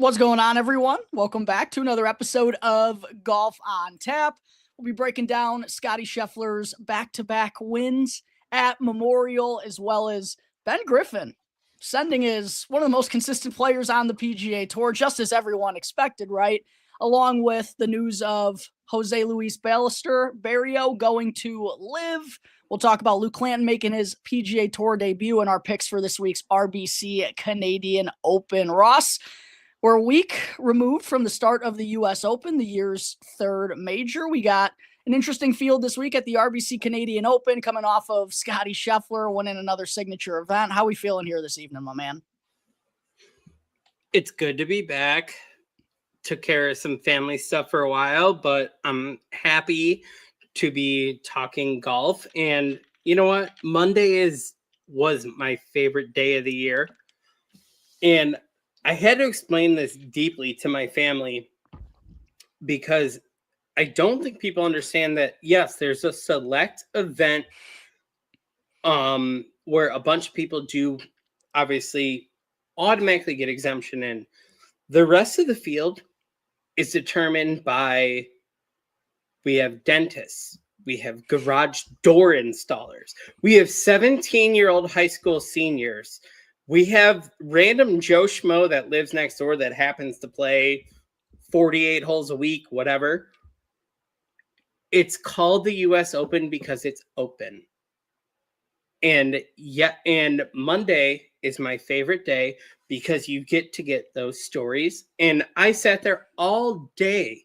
What's going on, everyone? Welcome back to another episode of Golf on Tap. We'll be breaking down Scottie Scheffler's back-to-back wins at Memorial, as well as Ben Griffin sending is one of the most consistent players on the PGA Tour, just as everyone expected, right? Along with the news of Jose Luis Ballester Barrio going to LIV. We'll talk about Luke Clanton making his PGA Tour debut and our picks for this week's RBC Canadian Open. Ross, we're a week removed from the start of the U.S. Open, the year's third major. We got an interesting field this week at the RBC Canadian Open, coming off of Scottie Scheffler winning another signature event. How are we feeling here this evening, my man? It's good to be back. Took care of some family stuff for a while, but I'm happy to be talking golf. And you know what? Monday was my favorite day of the year. And I had to explain this deeply to my family because I don't think people understand that, yes, there's a select event where a bunch of people do obviously automatically get exemption in. The rest of the field is determined by, we have dentists, we have garage door installers, we have 17-year-old high school seniors, we have random Joe Schmo that lives next door that happens to play 48 holes a week, whatever. It's called the U.S. Open because it's open. And Monday is my favorite day because you get to get those stories. And I sat there all day.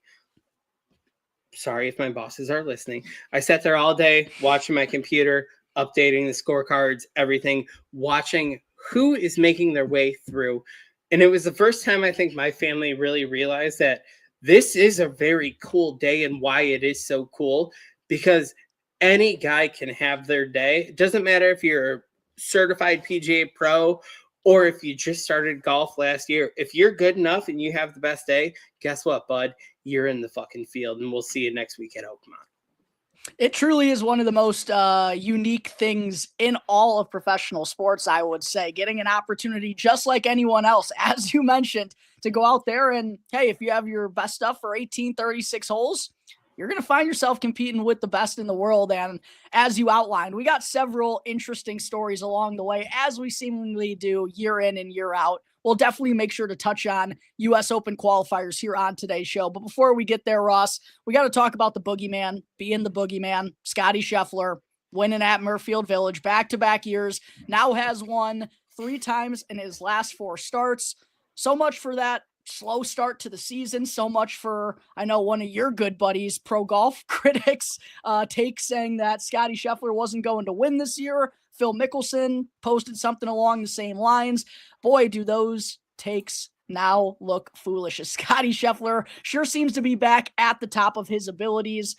Sorry if my bosses are listening. I sat there all day watching my computer, updating the scorecards, everything, watching who is making their way through. And it was the first time I think my family really realized that this is a very cool day, and why it is so cool, because any guy can have their day. It doesn't matter if you're a certified PGA pro or if you just started golf last year. If you're good enough and you have the best day, guess what, bud? You're in the fucking field, and we'll see you next week at Oakmont. It truly is one of the most unique things in all of professional sports, I would say. Getting an opportunity, just like anyone else, as you mentioned, to go out there and, hey, if you have your best stuff for 36 holes, you're going to find yourself competing with the best in the world. And as you outlined, we got several interesting stories along the way, as we seemingly do year in and year out. We'll definitely make sure to touch on U.S. Open qualifiers here on today's show. But before we get there, Ross, we got to talk about the boogeyman, being the boogeyman, Scottie Scheffler, winning at Murfield Village, back-to-back years, now has won 3 times in his last 4 starts. So much for that slow start to the season, so much for, I know, one of your good buddies, pro golf critics, take saying that Scottie Scheffler wasn't going to win this year. Phil Mickelson posted something along the same lines. Boy, do those takes now look foolish, as Scottie Scheffler sure seems to be back at the top of his abilities.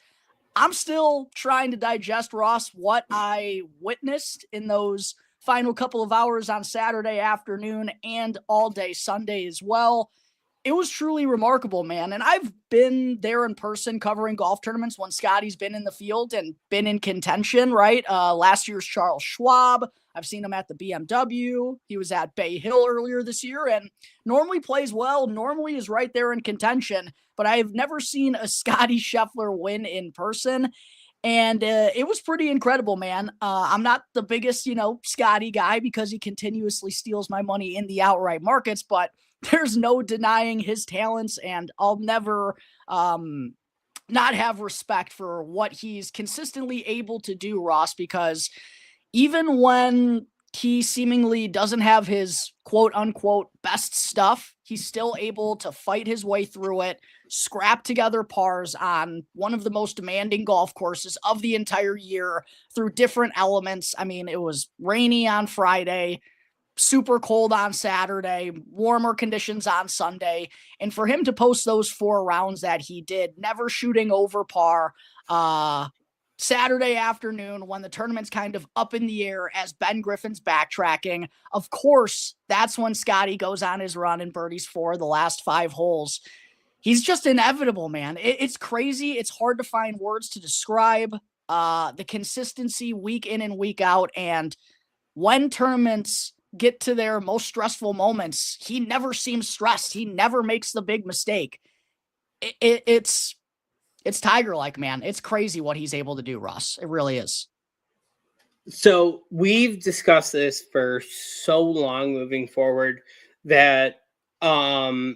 I'm still trying to digest, Ross, what I witnessed in those final couple of hours on Saturday afternoon and all day Sunday as well. It was truly remarkable, man. And I've been there in person covering golf tournaments when Scottie's been in the field and been in contention, right? Last year's Charles Schwab. I've seen him at the BMW. He was at Bay Hill earlier this year and normally plays well, normally is right there in contention. But I've never seen a Scottie Scheffler win in person. And it was pretty incredible, man. I'm not the biggest, Scottie guy because he continuously steals my money in the outright markets, but there's no denying his talents, and I'll never not have respect for what he's consistently able to do, Ross, because even when he seemingly doesn't have his quote-unquote best stuff, he's still able to fight his way through it, scrap together pars on one of the most demanding golf courses of the entire year through different elements. I mean, it was rainy on Friday, super cold on Saturday, warmer conditions on Sunday. And for him to post those 4 rounds that he did, never shooting over par, Saturday afternoon when the tournament's kind of up in the air as Ben Griffin's backtracking, of course, that's when Scottie goes on his run and birdies for the last 5 holes. He's just inevitable, man. It's crazy. It's hard to find words to describe the consistency week in and week out. And when tournaments get to their most stressful moments, he never seems stressed. He never makes the big mistake. It's Tiger-like, man. It's crazy what he's able to do, Ross. It really is. So we've discussed this for so long moving forward that the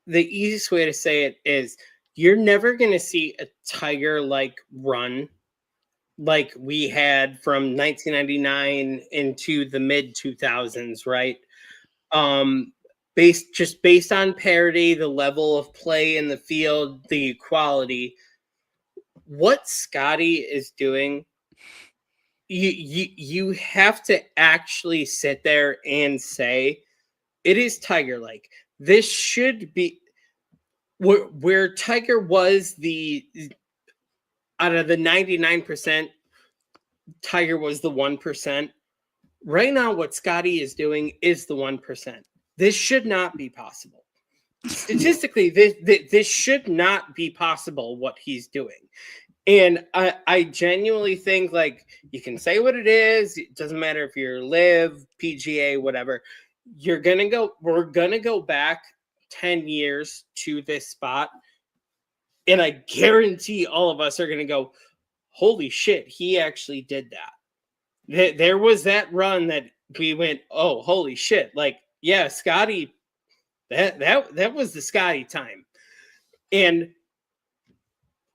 easiest way to say it is you're never going to see a Tiger-like run like we had from 1999 into the mid 2000s, right? Based on parity, the level of play in the field, the quality. What Scottie is doing, you have to actually sit there and say it is Tiger-like. This should be where Tiger was out of the 99%, Tiger was the 1%. Right now, what Scottie is doing is the 1%. This should not be possible. Statistically, this should not be possible, what he's doing. And I genuinely think, like, you can say what it is. It doesn't matter if you're LIV, PGA, whatever. We're going to go back 10 years to this spot. And I guarantee all of us are going to go, holy shit, he actually did that. There was that run that we went, oh, holy shit. Like, yeah, Scottie, that was the Scottie time. And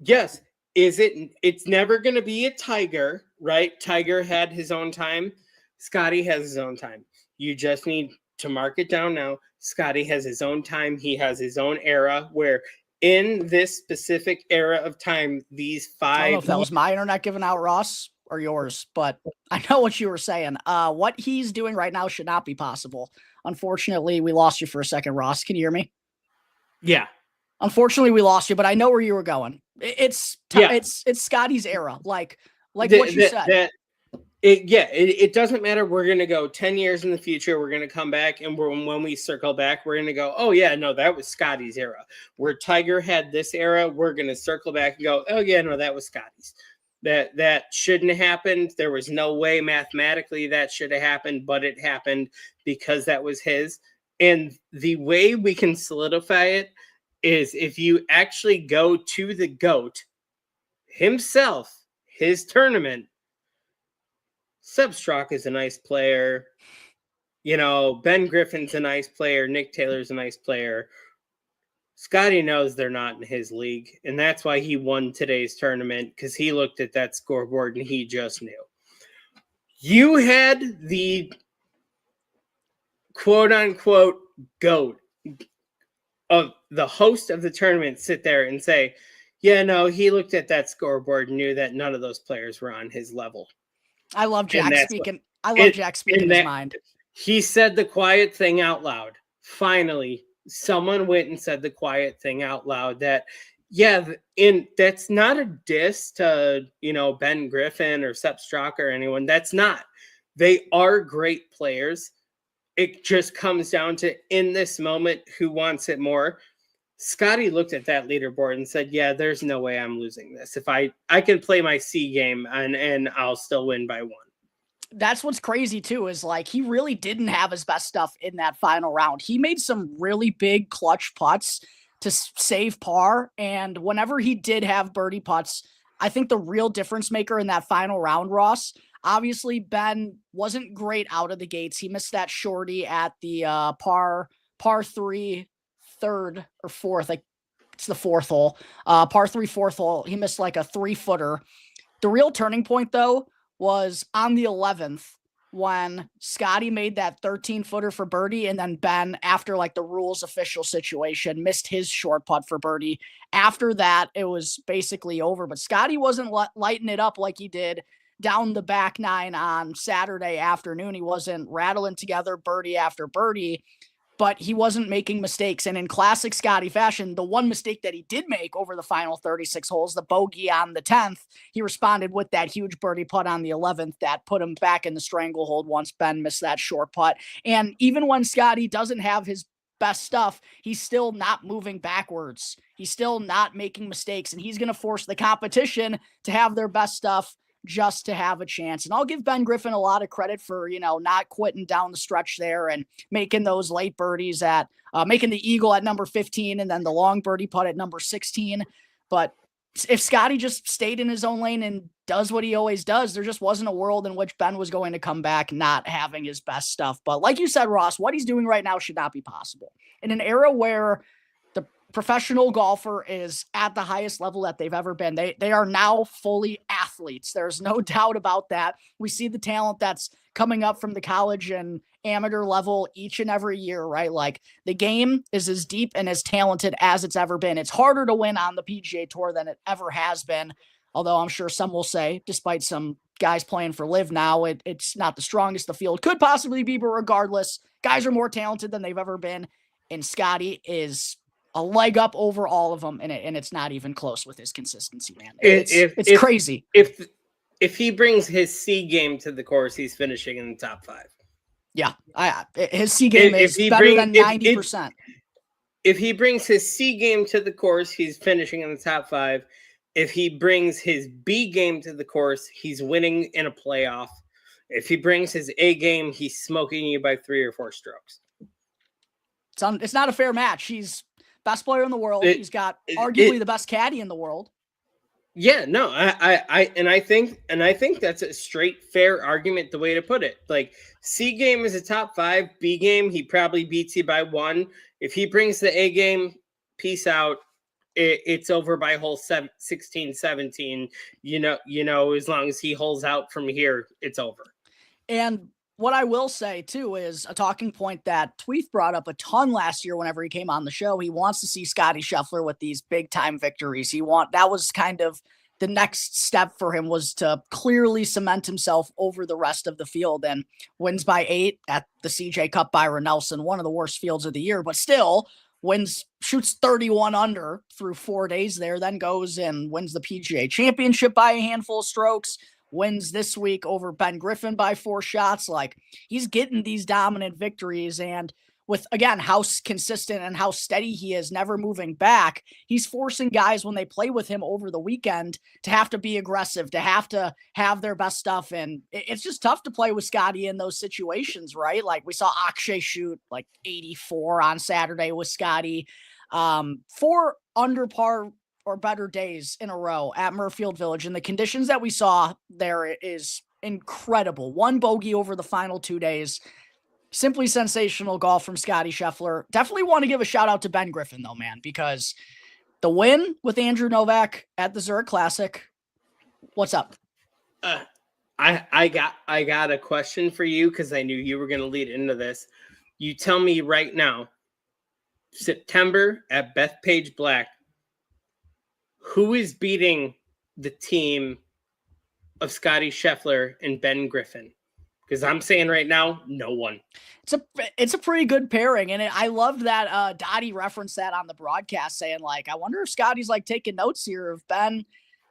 yes, it's never going to be a Tiger, right? Tiger had his own time. Scottie has his own time. You just need to mark it down now. Scottie has his own time. He has his own era where in this specific era of time, these five... I don't know if that was my internet giving out, Ross, or yours, but I know what you were saying. What he's doing right now should not be possible. Unfortunately, we lost you for a second, Ross. Can you hear me? Yeah. Unfortunately, we lost you, but I know where you were going. It's Scottie's era, like what you said. It doesn't matter. We're going to go 10 years in the future. We're going to come back, and when we circle back, we're going to go, oh, yeah, no, that was Scottie's era. Where Tiger had this era, we're going to circle back and go, oh, yeah, no, that was Scottie's. That shouldn't have happened. There was no way mathematically that should have happened, but it happened because that was his. And the way we can solidify it is if you actually go to the GOAT himself, his tournament. Seb Straka is a nice player. You know, Ben Griffin's a nice player. Nick Taylor's a nice player. Scottie knows they're not in his league, and that's why he won today's tournament, because he looked at that scoreboard and he just knew. You had the quote-unquote GOAT of the host of the tournament sit there and say, yeah, no, he looked at that scoreboard and knew that none of those players were on his level. I love Jack speaking. Jack speaking his mind. He said the quiet thing out loud. Finally, someone went and said the quiet thing out loud that, yeah, and that's not a diss to, Ben Griffin or Sepp Straka or anyone. That's not. They are great players. It just comes down to, in this moment, who wants it more. Scottie looked at that leaderboard and said, yeah, there's no way I'm losing this. If I can play my C game and I'll still win by one. That's what's crazy too, is like, he really didn't have his best stuff in that final round. He made some really big clutch putts to save par. And whenever he did have birdie putts, I think the real difference maker in that final round, Ross, obviously Ben wasn't great out of the gates. He missed that shorty at the par 3, third or fourth, like it's the fourth hole, par 3, fourth hole. He missed like a 3-footer. The real turning point though was on the 11th when Scottie made that 13-footer for birdie, and then Ben, after like the rules official situation, missed his short putt for birdie. After that, it was basically over, but Scottie wasn't lighting it up like he did down the back nine on Saturday afternoon. He wasn't rattling together birdie after birdie, but he wasn't making mistakes. And in classic Scottie fashion, the one mistake that he did make over the final 36 holes, the bogey on the 10th, he responded with that huge birdie putt on the 11th that put him back in the stranglehold once Ben missed that short putt. And even when Scottie doesn't have his best stuff, he's still not moving backwards. He's still not making mistakes, and he's going to force the competition to have their best stuff just to have a chance. And I'll give Ben Griffin a lot of credit for, not quitting down the stretch there and making those late birdies at making the eagle at number 15 and then the long birdie putt at number 16. But if Scottie just stayed in his own lane and does what he always does, there just wasn't a world in which Ben was going to come back not having his best stuff. But like you said, Ross, what he's doing right now should not be possible. In an era where the professional golfer is at the highest level that they've ever been, they are now fully athletes. There's no doubt about that. We see the talent that's coming up from the college and amateur level each and every year, right? Like the game is as deep and as talented as it's ever been. It's harder to win on the PGA Tour than it ever has been. Although I'm sure some will say, despite some guys playing for LIV now, it's not the strongest the field could possibly be, but regardless, guys are more talented than they've ever been. And Scottie is a leg up over all of them. And it's not even close with his consistency, man. It's crazy. If he brings his C game to the course, he's finishing in the top 5. Yeah, his C game is better than 90%. If he brings his C game to the course, he's finishing in the top 5. If he brings his B game to the course, he's winning in a playoff. If he brings his A game, he's smoking you by 3 or 4 strokes. It's not a fair match. He's best player in the world. He's got arguably the best caddy in the world. Yeah, no, I think that's a straight, fair argument, the way to put it. Like, C game is a top 5, B game, he probably beats you by 1. If he brings the A game, peace out. It's over by hole 16, 17. As long as he holds out from here, it's over. And what I will say, too, is a talking point that Tweeth brought up a ton last year whenever he came on the show. He wants to see Scottie Scheffler with these big-time victories. That was kind of the next step for him, was to clearly cement himself over the rest of the field, and wins by 8 at the CJ Cup. Byron Nelson, one of the worst fields of the year, but still shoots 31 under through 4 days there, then goes and wins the PGA Championship by a handful of strokes, wins this week over Ben Griffin by 4 shots. Like, he's getting these dominant victories, and with, again, how consistent and how steady he is, never moving back, he's forcing guys when they play with him over the weekend to have to be aggressive, to have their best stuff. And it's just tough to play with Scottie in those situations, right? Like, we saw Akshay shoot like 84 on Saturday with Scottie, 4 under par or better days in a row at Murfield Village. And the conditions that we saw there is incredible. 1 bogey over the final 2 days. Simply sensational golf from Scottie Scheffler. Definitely want to give a shout out to Ben Griffin, though, man, because the win with Andrew Novak at the Zurich Classic. What's up? I got a question for you, because I knew you were going to lead into this. You tell me right now, September at Bethpage Black, who is beating the team of Scottie Scheffler and Ben Griffin? Because I'm saying right now, no one. It's a pretty good pairing. And I loved that Dottie referenced that on the broadcast, saying, like, I wonder if Scottie's like taking notes here of Ben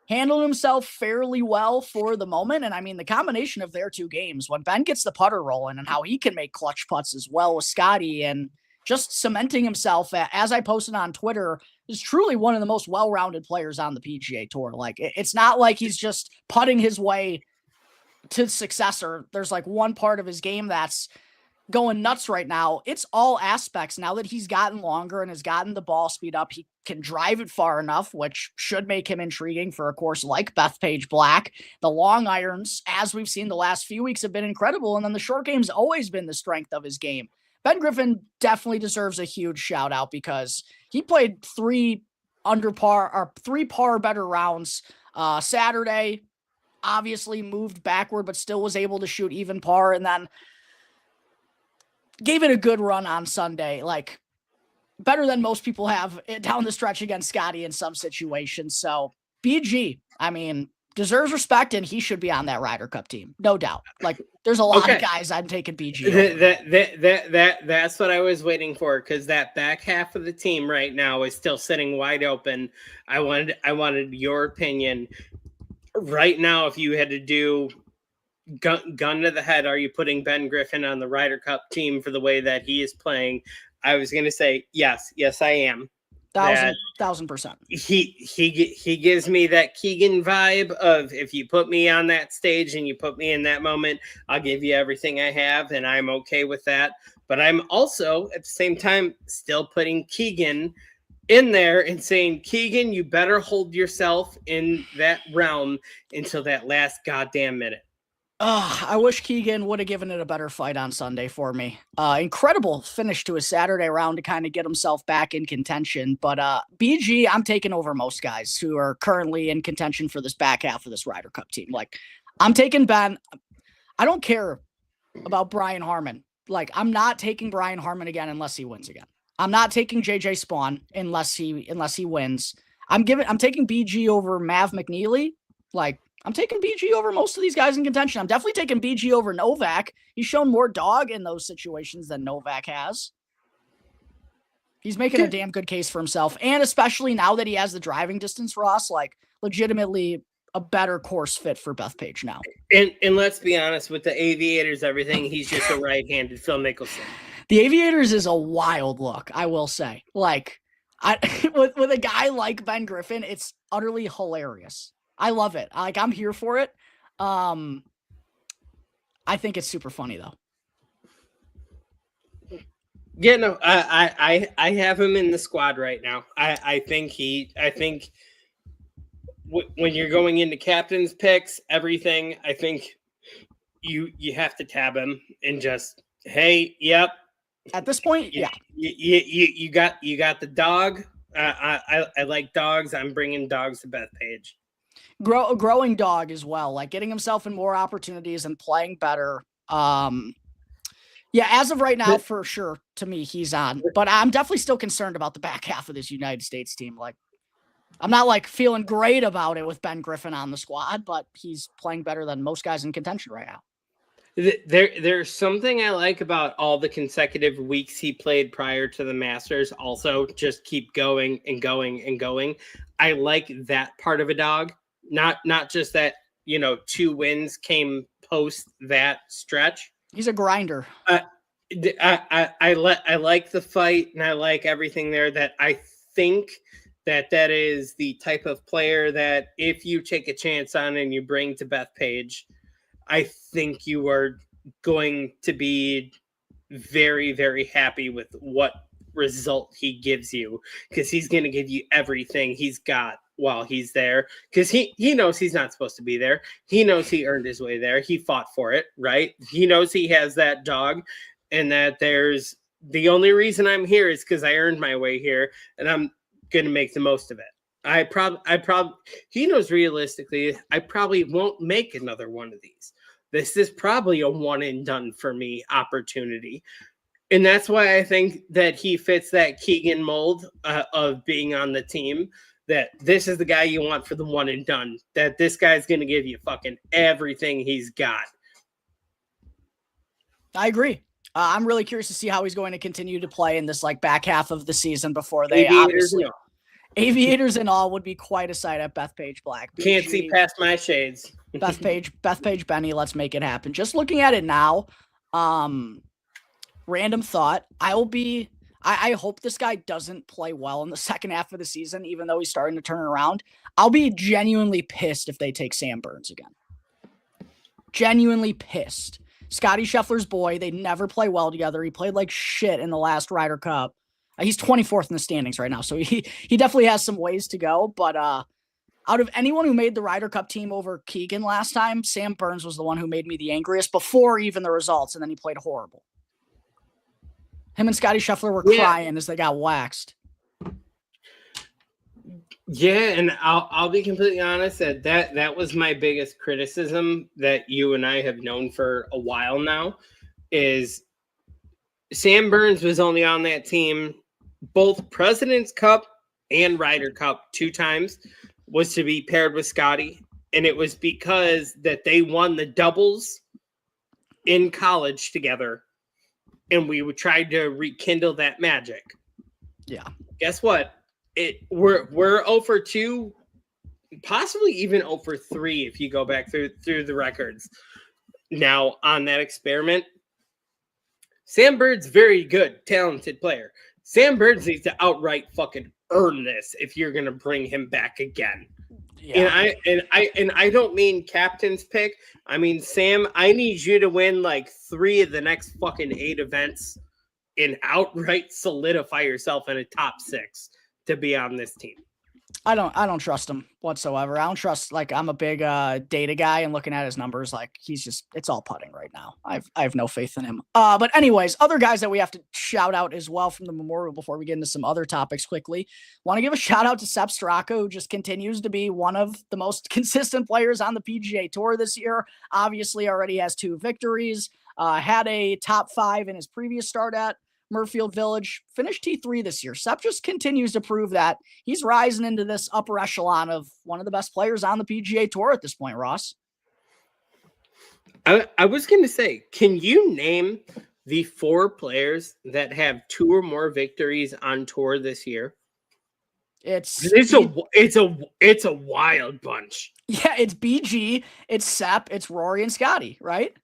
handling himself fairly well for the moment. And I mean, the combination of their 2 games, when Ben gets the putter rolling and how he can make clutch putts as well with Scottie, and just cementing himself, as I posted on Twitter, is truly one of the most well-rounded players on the PGA Tour. Like, it's not like he's just putting his way to success, or there's like one part of his game that's going nuts right now. It's all aspects. Now that he's gotten longer and has gotten the ball speed up, he can drive it far enough, which should make him intriguing for a course like Bethpage Black. The long irons, as we've seen the last few weeks, have been incredible. And then the short game's always been the strength of his game. Ben Griffin definitely deserves a huge shout out, because he played 3 par better rounds Saturday. Obviously moved backward, but still was able to shoot even par, and then gave it a good run on Sunday. Like, better than most people have down the stretch against Scottie in some situations. So BG, I mean, deserves respect, and he should be on that Ryder Cup team. No doubt. Like, there's a lot of guys I'm taking BG. That's what I was waiting for, because that back half of the team right now is still sitting wide open. I wanted your opinion. Right now, if you had to do gun to the head, are you putting Ben Griffin on the Ryder Cup team for the way that he is playing? I was going to say yes, I am. 1,000%. He gives me that Keegan vibe of, if you put me on that stage and you put me in that moment, I'll give you everything I have, and I'm okay with that. But I'm also at the same time still putting Keegan in there and saying, Keegan, you better hold yourself in that realm until that last goddamn minute. I wish Keegan would have given it a better fight on Sunday for me. Incredible finish to his Saturday round to kind of get himself back in contention. But BG, I'm taking over most guys who are currently in contention for this back half of this Ryder Cup team. Like, I'm taking Ben. I don't care about Brian Harman. Like, I'm not taking Brian Harman again unless he wins again. I'm not taking JJ Spawn unless he wins. I'm taking BG over Mav McNeely. Like, I'm taking BG over most of these guys in contention. I'm definitely taking BG over Novak. He's shown more dog in those situations than Novak has. He's making a damn good case for himself. And especially now that he has the driving distance, Ross, like, legitimately a better course fit for Bethpage now. And let's be honest, with the Aviators, everything, he's just a right-handed Phil Mickelson. The Aviators is a wild look, I will say. Like, with a guy like Ben Griffin, it's utterly hilarious. I love it. Like, I'm here for it. I think it's super funny though. Yeah, no, I have him in the squad right now. I think when you're going into captain's picks, everything, I think you have to tab him and just, hey, yep. At this point, yeah. You got the dog. I like dogs. I'm bringing dogs to Bethpage. Growing dog as well, like getting himself in more opportunities and playing better. Yeah, as of right now, for sure, to me, he's on. But I'm definitely still concerned about the back half of this United States team. Like, I'm not like feeling great about it with Ben Griffin on the squad, but he's playing better than most guys in contention right now. There's something I like about all the consecutive weeks he played prior to the Masters. Also, just keep going and going and going. I like that part of a dog. Not just that, 2 wins came post that stretch. He's a grinder. I like the fight, and I like everything there. That I think that is the type of player that if you take a chance on and you bring to Bethpage, I think you are going to be very, very happy with what result he gives you, because he's going to give you everything he's got while he's there, because he knows he's not supposed to be there. He knows he earned his way there. He fought for it, right? He knows he has that dog, and that there's the only reason I'm here is because I earned my way here, and I'm going to make the most of it. He knows realistically, I probably won't make another one of these. This is probably a one and done for me opportunity. And that's why I think that he fits that Keegan mold of being on the team, that this is the guy you want for the one and done, that this guy's going to give you fucking everything he's got. I agree. I'm really curious to see how he's going to continue to play in this like back half of the season before they Aviators and all would be quite a sight at Bethpage Black. Can't see past my shades. Bethpage Benny, let's make it happen. Just looking at it now, random thought. I hope this guy doesn't play well in the second half of the season, even though he's starting to turn around. I'll be genuinely pissed if they take Sam Burns again. Genuinely pissed. Scottie Scheffler's boy, they never play well together. He played like shit in the last Ryder Cup. He's 24th in the standings right now, so he definitely has some ways to go. But out of anyone who made the Ryder Cup team over Keegan last time, Sam Burns was the one who made me the angriest before even the results, and then he played horrible. Him and Scottie Scheffler were crying as they got waxed. Yeah, and I'll be completely honest that was my biggest criticism that you and I have known for a while now, is Sam Burns was only on that team both President's Cup and Ryder Cup 2 times, was to be paired with Scottie, and it was because that they won the doubles in college together, and we would try to rekindle that magic. Yeah. Guess what? We're 0 for 2, possibly even 0 for 3 if you go back through the records. Now on that experiment, Sam Burns, very good, talented player. Sam Burns needs to outright fucking earn this if you're going to bring him back again. Yeah. And I don't mean captain's pick. I mean, Sam, I need you to win like 3 of the next fucking 8 events and outright solidify yourself in a top 6 to be on this team. I don't trust him whatsoever. I don't trust, like, I'm a big data guy, and looking at his numbers, like, it's all putting right now. I have no faith in him. But anyways, other guys that we have to shout out as well from the Memorial before we get into some other topics quickly. Want to give a shout out to Sepp Straka, who just continues to be one of the most consistent players on the PGA Tour this year. Obviously already has 2 victories, had a top 5 in his previous start at Murfield Village, finished T3 this year. Sepp just continues to prove that he's rising into this upper echelon of one of the best players on the PGA Tour at this point, Ross. I was going to say, can you name the 4 players that have 2 or more victories on tour this year? It's a wild bunch. Yeah, it's BG, it's Sepp, it's Rory and Scottie, right?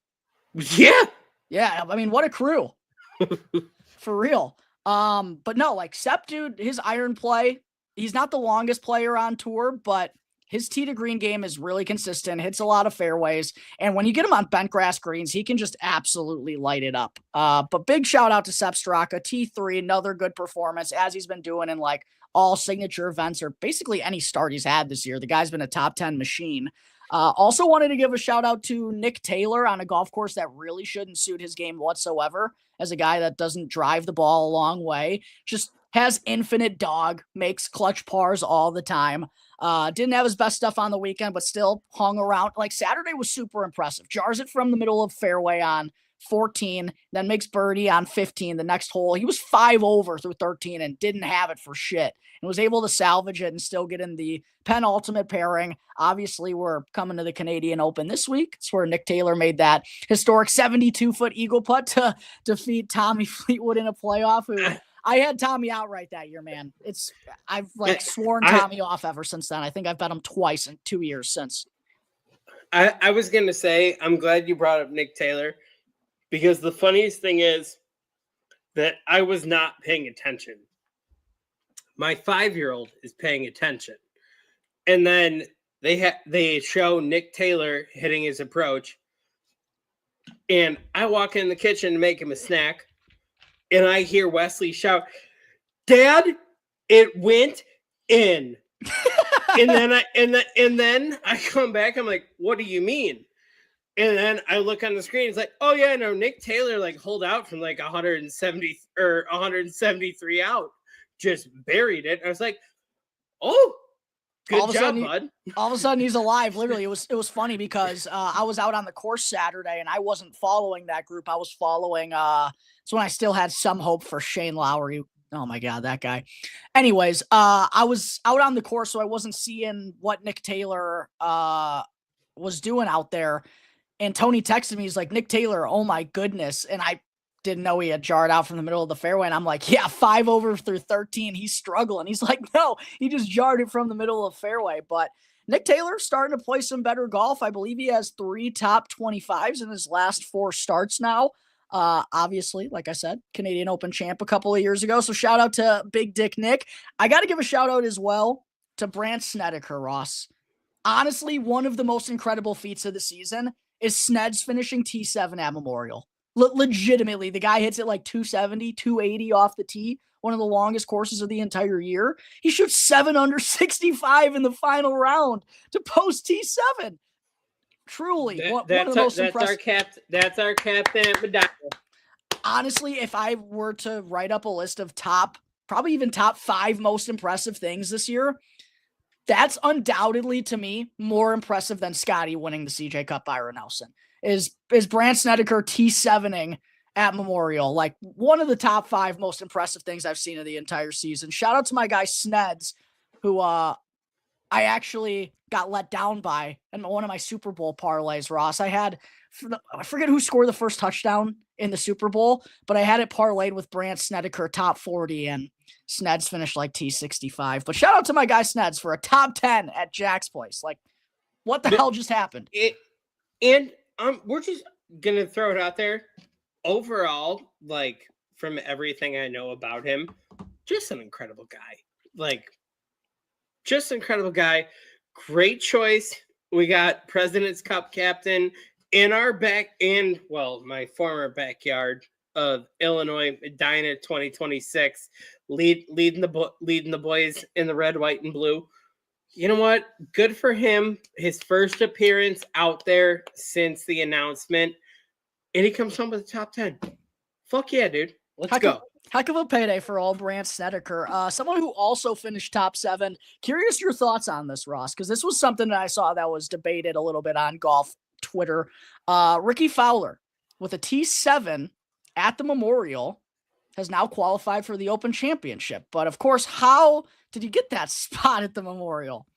Yeah. Yeah, I mean, what a crew. For real. But no, like, Sepp, dude, his iron play, he's not the longest player on tour, but his tee to green game is really consistent, hits a lot of fairways, and when you get him on bent grass greens, he can just absolutely light it up. But big shout out to Sepp Straka, T3, another good performance, as he's been doing in, like, all signature events or basically any start he's had this year. The guy's been a top 10 machine. Also wanted to give a shout out to Nick Taylor on a golf course that really shouldn't suit his game whatsoever, as a guy that doesn't drive the ball a long way, just has infinite dog, makes clutch pars all the time. Didn't have his best stuff on the weekend, but still hung around. Like, Saturday was super impressive. Jars it from the middle of fairway on 14, then makes birdie on 15 the next hole. He was 5 over through 13 and didn't have it for shit, and was able to salvage it and still get in the penultimate pairing. Obviously, we're coming to the Canadian Open this week. It's where Nick Taylor made that historic 72-foot eagle putt to defeat Tommy Fleetwood in a playoff, who I had Tommy outright that year, man. I've sworn Tommy off ever since then. I think I've bet him twice in 2 years since. I was going to say, I'm glad you brought up Nick Taylor, because the funniest thing is that I was not paying attention. My 5-year-old is paying attention. And then they show Nick Taylor hitting his approach. And I walk in the kitchen to make him a snack. And I hear Wesley shout, "Dad, it went in." and then I come back. I'm like, "What do you mean?" And then I look on the screen. It's like, "Oh yeah, no, Nick Taylor like holed out from like 170 or 173 out, just buried it." I was like, "Oh, good job, bud." All of a sudden he's alive. Literally, it was funny because I was out on the course Saturday and I wasn't following that group. I was following. It's when I still had some hope for Shane Lowry. Oh my God, that guy. Anyways, I was out on the course, so I wasn't seeing what Nick Taylor was doing out there. And Tony texted me, he's like, "Nick Taylor, oh my goodness." And I didn't know he had jarred out from the middle of the fairway. And I'm like, "Yeah, 5 over through 13. He's struggling." He's like, "No, he just jarred it from the middle of the fairway." But Nick Taylor starting to play some better golf. I believe he has 3 top 25s in his last 4 starts now. Obviously, like I said, Canadian Open champ a couple of years ago. So shout out to Big Dick Nick. I got to give a shout out as well to Brandt Snedeker, Ross. Honestly, one of the most incredible feats of the season is Sneds finishing T7 at Memorial. Legitimately, the guy hits it like 270, 280 off the tee, one of the longest courses of the entire year. He shoots 7 under 65 in the final round to post T7. Truly, one of the most impressive. That's our captain. Honestly, if I were to write up a list of probably even top 5 most impressive things this year, that's undoubtedly, to me, more impressive than Scottie winning the CJ Cup Byron Nelson. Is Brandt Snedeker T7ing at Memorial, like one of the top 5 most impressive things I've seen of the entire season. Shout out to my guy Sneds, who I actually got let down by in one of my Super Bowl parlays, Ross. I forget who scored the first touchdown in the Super Bowl, but I had it parlayed with Brandt Snedeker top 40, and Sneds finished like T65. But shout out to my guy Sneds for a top 10 at Jack's place. Like, what the hell just happened? We're just going to throw it out there. Overall, like, from everything I know about him, just an incredible guy. Like, just incredible guy. Great choice. We got President's Cup captain in our my former backyard of Illinois, Medina 2026, leading the boys in the red, white, and blue. You know what? Good for him. His first appearance out there since the announcement, and he comes home with the top 10. Fuck yeah, dude. Let's go. Heck of a payday for old Brandt Snedeker. Someone who also finished top 7. Curious your thoughts on this, Ross, because this was something that I saw that was debated a little bit on golf Twitter. Ricky Fowler with a T7 at the Memorial has now qualified for the Open Championship. But of course, how did he get that spot at the Memorial?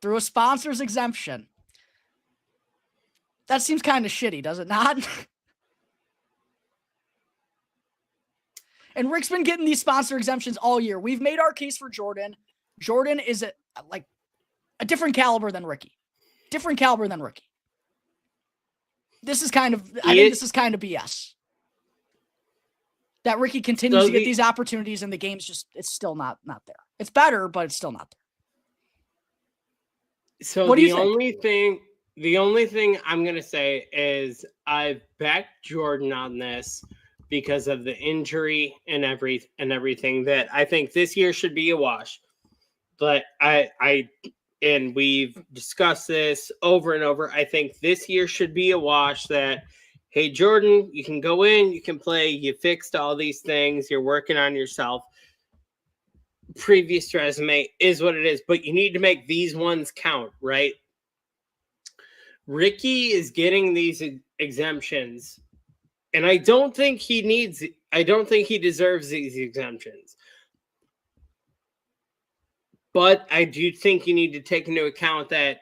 Through a sponsor's exemption. That seems kind of shitty, does it not? And Rick's been getting these sponsor exemptions all year. We've made our case for Jordan. Jordan is a different caliber than Ricky. Different caliber than Ricky. This is kind of, I think this is kind of BS. That Ricky continues to get these opportunities and the game's just, it's still not there. It's better, but it's still not there. So what do you think? The only thing I'm going to say is I've backed Jordan on this because of the injury and everything, that I think this year should be a wash. But and we've discussed this over and over. I think this year should be a wash that, hey, Jordan, you can go in, you can play, you fixed all these things, you're working on yourself. Previous resume is what it is, but you need to make these ones count, right? Ricky is getting these exemptions, and I don't think he deserves these exemptions. But I do think you need to take into account that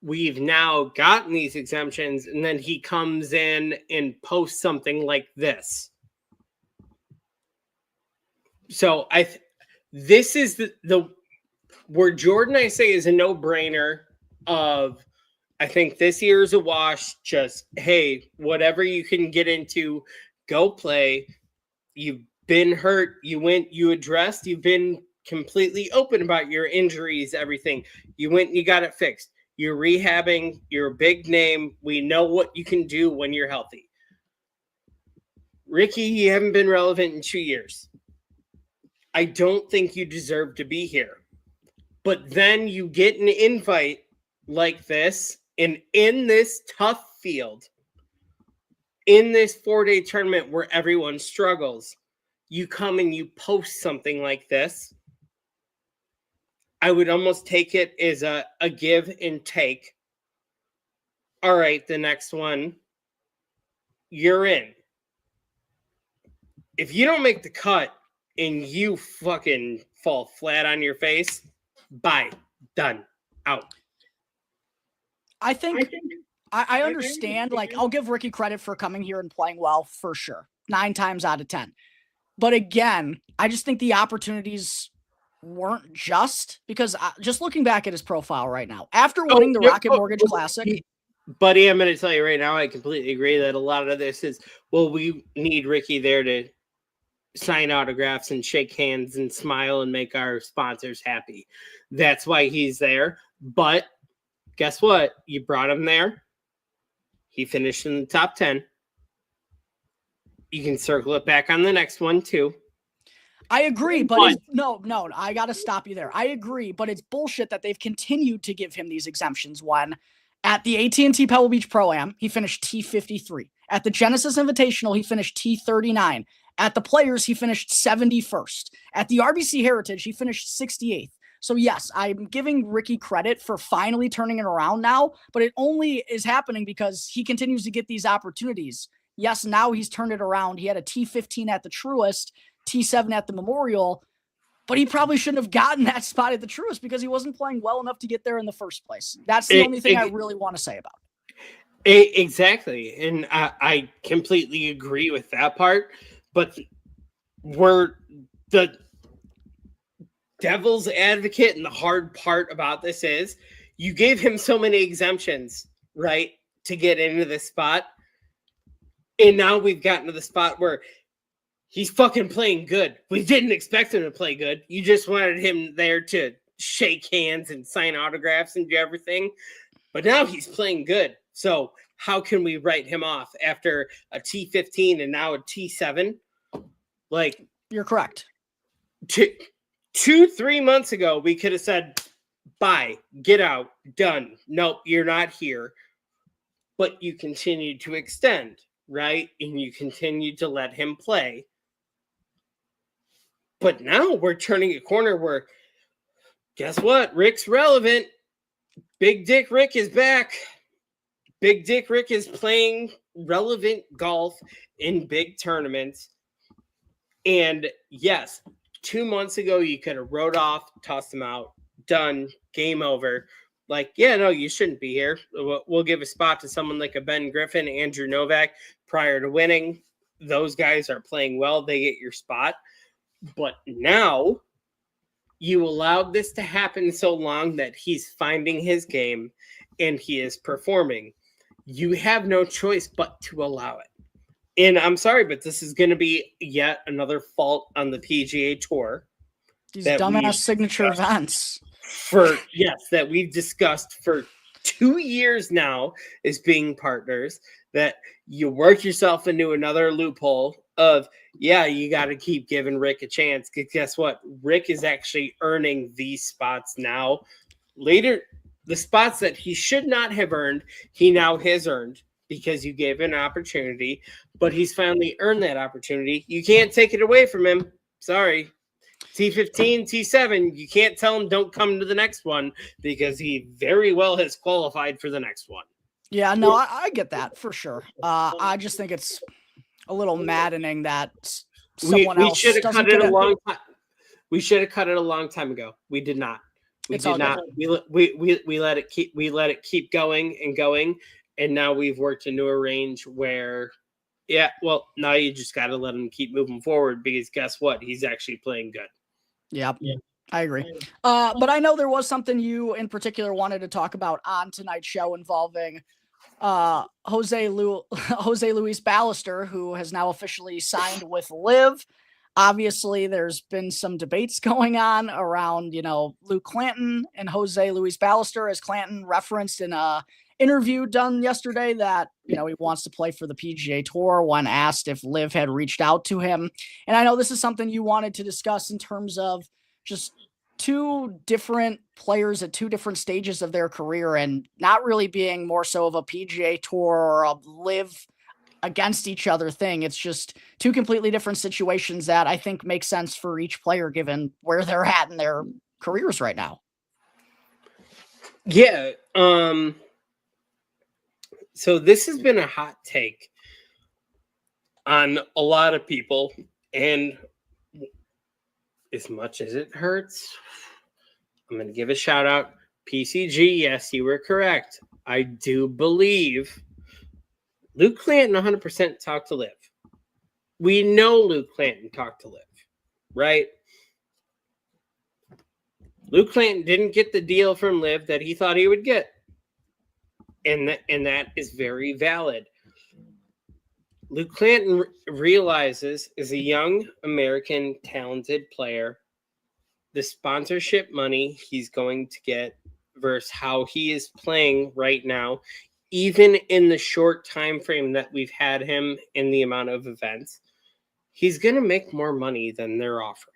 we've now gotten these exemptions, and then he comes in and posts something like this. So this is the where Jordan, I say, is a no-brainer of, I think this year is a wash. Just, hey, whatever you can get into, go play. You've been hurt. You went, you addressed, you've been completely open about your injuries, everything. You went and you got it fixed. You're rehabbing. You're a big name. We know what you can do when you're healthy. Ricky, you haven't been relevant in 2 years. I don't think you deserve to be here. But then you get an invite like this, and in this tough field, in this 4-day tournament where everyone struggles, you come and you post something like this. I would almost take it as a give and take. All right, the next one, you're in. If you don't make the cut and you fucking fall flat on your face, bye, done, out. I think I understand. Like, I'll give Ricky credit for coming here and playing well, for sure. 9 times out of 10. But again, I just think the opportunities weren't just because just looking back at his profile right now, after winning the Rocket Mortgage Classic. Buddy, I'm going to tell you right now, I completely agree that a lot of this is, well, we need Ricky there to sign autographs and shake hands and smile and make our sponsors happy. That's why he's there. But guess what? You brought him there. He finished in the top 10. You can circle it back on the next one too. I agree, but no, I got to stop you there. I agree, but it's bullshit that they've continued to give him these exemptions when at the AT&T Pebble Beach Pro-Am, he finished T53. At the Genesis Invitational, he finished T39. At the Players, he finished 71st. At the RBC Heritage, he finished 68th. So yes, I'm giving Ricky credit for finally turning it around now, but it only is happening because he continues to get these opportunities. Yes, now he's turned it around. He had a T15 at the Truist, T7 at the Memorial, but he probably shouldn't have gotten that spot at the Truist because he wasn't playing well enough to get there in the first place. That's the only thing I really want to say about it. Exactly. And I completely agree with that part. But where the devil's advocate and the hard part about this is you gave him so many exemptions, right, to get into this spot. And now we've gotten to the spot where he's fucking playing good. We didn't expect him to play good. You just wanted him there to shake hands and sign autographs and do everything. But now he's playing good. So how can we write him off after a T15 and now a T7? Like, you're correct. 2-3 months ago, we could have said, bye, get out, done. Nope, you're not here. But you continue to extend, right? And you continue to let him play. But now we're turning a corner where, guess what? Rick's relevant. Big Dick Rick is back. Big Dick Rick is playing relevant golf in big tournaments. And yes, 2 months ago, you could have wrote off, tossed him out, done, game over. Like, yeah, no, you shouldn't be here. We'll give a spot to someone like a Ben Griffin, Andrew Novak prior to winning. Those guys are playing well. They get your spot. But now you allowed this to happen so long that he's finding his game and he is performing. You have no choice but to allow it. And I'm sorry, but this is going to be yet another fault on the PGA Tour. These dumbass signature events. That we've discussed for 2 years now as being partners, that you work yourself into another loophole of, yeah, you got to keep giving Rick a chance. Because guess what? Rick is actually earning these spots now. Later, the spots that he should not have earned, he now has earned because you gave him an opportunity, but he's finally earned that opportunity. You can't take it away from him. Sorry. T15, T7, you can't tell him don't come to the next one because he very well has qualified for the next one. Yeah, no, I get that for sure. I just think it's a little maddening that someone else should have cut it a long time. We should have cut it a long time ago. We did not. We did not. We let it keep going and going, and now we've worked into a range where, yeah, well, now you just got to let him keep moving forward because guess what? He's actually playing good. Yep. Yeah, I agree. But I know there was something you in particular wanted to talk about on tonight's show involving Jose Luis Ballester, who has now officially signed with LIV. Obviously, there's been some debates going on around, Luke Clanton and Jose Luis Ballester, as Clanton referenced in a interview done yesterday that, he wants to play for the PGA Tour when asked if LIV had reached out to him. And I know this is something you wanted to discuss in terms of just two different players at two different stages of their career and not really being more so of a PGA Tour or a LIV against each other thing. It's just two completely different situations that I think make sense for each player given where they're at in their careers right now. Yeah. So this has been a hot take on a lot of people, and as much as it hurts, I'm going to give a shout out. PCG, yes, you were correct. I do believe Luke Clanton 100% talked to LIV. We know Luke Clanton talked to LIV, right? Luke Clanton didn't get the deal from LIV that he thought he would get. And that is very valid. Luke Clanton realizes, as a young American talented player, the sponsorship money he's going to get versus how he is playing right now, even in the short time frame that we've had him in the amount of events, he's going to make more money than they're offering.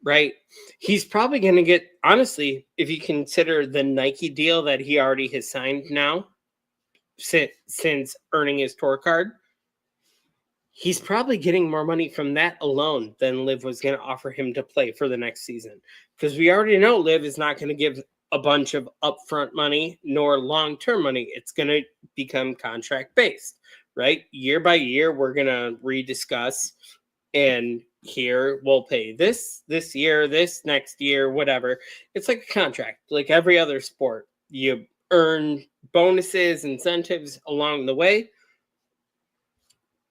Right? He's probably going to get, honestly, if you consider the Nike deal that he already has signed now, since earning his tour card, he's probably getting more money from that alone than LIV was going to offer him to play for the next season. Because we already know LIV is not going to give a bunch of upfront money nor long-term money. It's going to become contract-based, right? Year by year, we're going to rediscuss, and here we'll pay this year, this next year, whatever. It's like a contract, like every other sport. You earn bonuses, incentives along the way.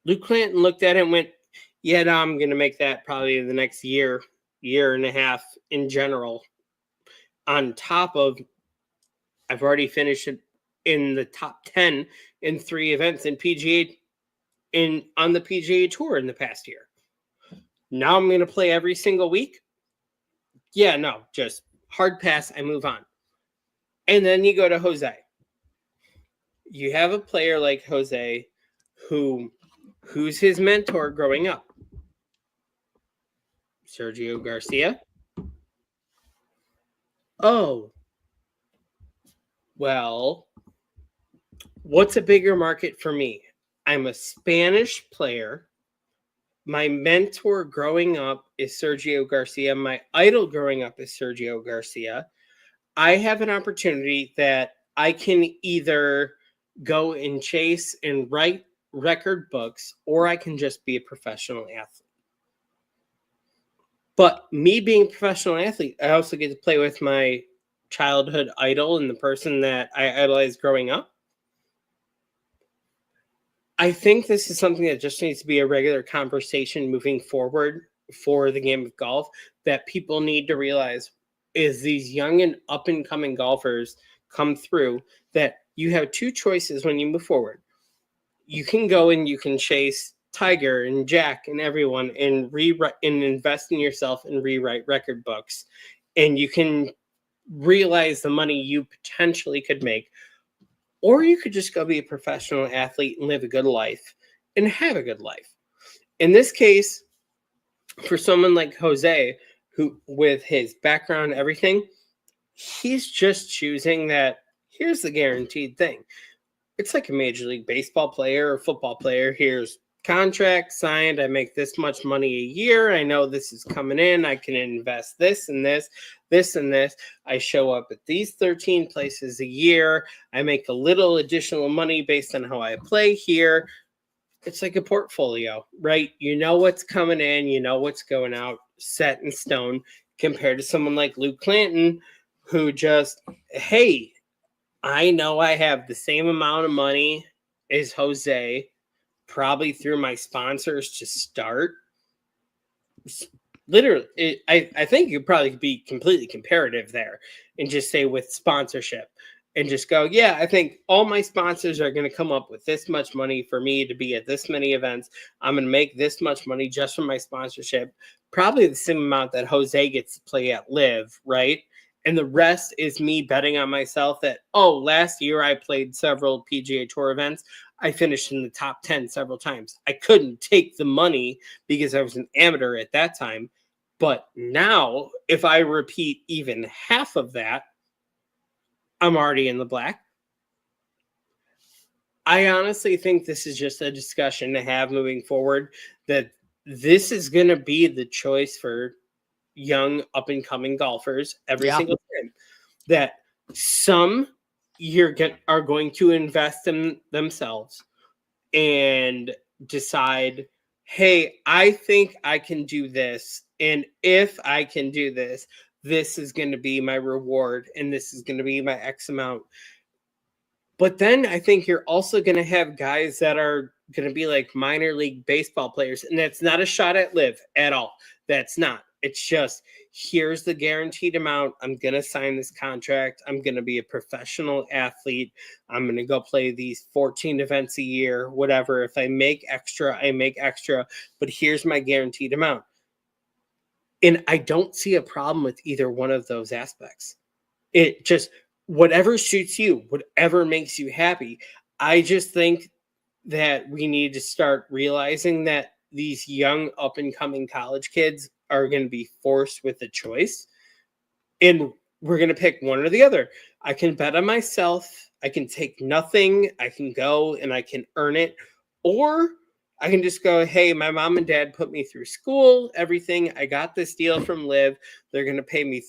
Luke Clanton looked at it and went, yeah, no, I'm going to make that probably the next year and a half in general. On top of, I've already finished in the top 10 in 3 events in PGA on the PGA Tour in the past year. Now I'm going to play every single week. Yeah, no, just hard pass. I move on. And then you go to Jose. You have a player like Jose who's his mentor growing up. Sergio Garcia. Oh, well, what's a bigger market for me? I'm a Spanish player. My mentor growing up is Sergio Garcia. My idol growing up is Sergio Garcia. I have an opportunity that I can either go and chase and write record books, or I can just be a professional athlete. But me being a professional athlete, I also get to play with my childhood idol and the person that I idolized growing up. I think this is something that just needs to be a regular conversation moving forward for the game of golf, that people need to realize is these young and up and coming golfers come through, that you have two choices when you move forward. You can go and you can chase Tiger and Jack and everyone and rewrite and invest in yourself and rewrite record books. And you can realize the money you potentially could make. Or you could just go be a professional athlete and live a good life and have a good life. In this case, for someone like Jose, who with his background, everything, he's just choosing that here's the guaranteed thing. It's like a Major League Baseball player or football player. Here's contract signed. I make this much money a year. I know this is coming in. I can invest this and this, this and this. I show up at these 13 places a year. I make a little additional money based on how I play here. It's like a portfolio, right? You know what's coming in. You know what's going out, set in stone, compared to someone like Luke Clanton, who just, hey, I know I have the same amount of money as Jose, probably through my sponsors to start. Literally, I think you probably could be completely comparative there and just say with sponsorship and just go, yeah, I think all my sponsors are going to come up with this much money for me to be at this many events. I'm going to make this much money just from my sponsorship. Probably the same amount that Jose gets to play at LIV, right? And the rest is me betting on myself that, oh, last year I played several PGA Tour events. I finished in the top 10 several times. I couldn't take the money because I was an amateur at that time. But now, if I repeat even half of that, I'm already in the black. I honestly think this is just a discussion to have moving forward, that this is going to be the choice for young up and coming golfers every single time, that some are going to invest in themselves and decide, hey, I think I can do this, and if I can do this, this is going to be my reward and this is going to be my X amount. But then I think you're also going to have guys that are going to be like minor league baseball players, and that's not a shot at LIV at all. That's not. It's just, here's the guaranteed amount. I'm going to sign this contract. I'm going to be a professional athlete. I'm going to go play these 14 events a year, whatever. If I make extra, I make extra. But here's my guaranteed amount. And I don't see a problem with either one of those aspects. It just, whatever suits you, whatever makes you happy. I just think that we need to start realizing that these young up and coming college kids are going to be forced with a choice, and we're going to pick one or the other. I can bet on myself. I can take nothing. I can go and I can earn it, or I can just go, hey, my mom and dad put me through school, everything. I got this deal from LIV. They're going to pay me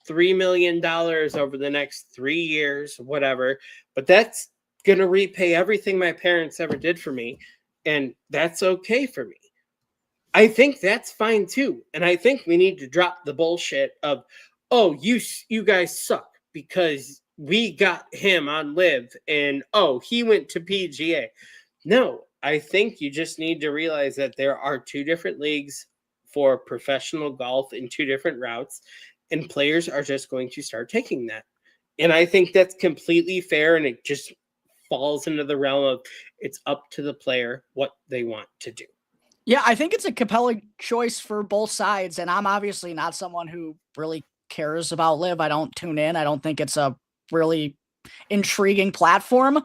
$3 million over the next 3 years, whatever. But that's going to repay everything my parents ever did for me. And that's okay for me. I think that's fine too. And I think we need to drop the bullshit of, oh, you guys suck because we got him on LIV and, oh, he went to PGA. No, I think you just need to realize that there are two different leagues for professional golf in two different routes, and players are just going to start taking that. And I think that's completely fair, and it just falls into the realm of it's up to the player what they want to do. Yeah, I think it's a compelling choice for both sides. And I'm obviously not someone who really cares about LIV. I don't tune in. I don't think it's a really intriguing platform.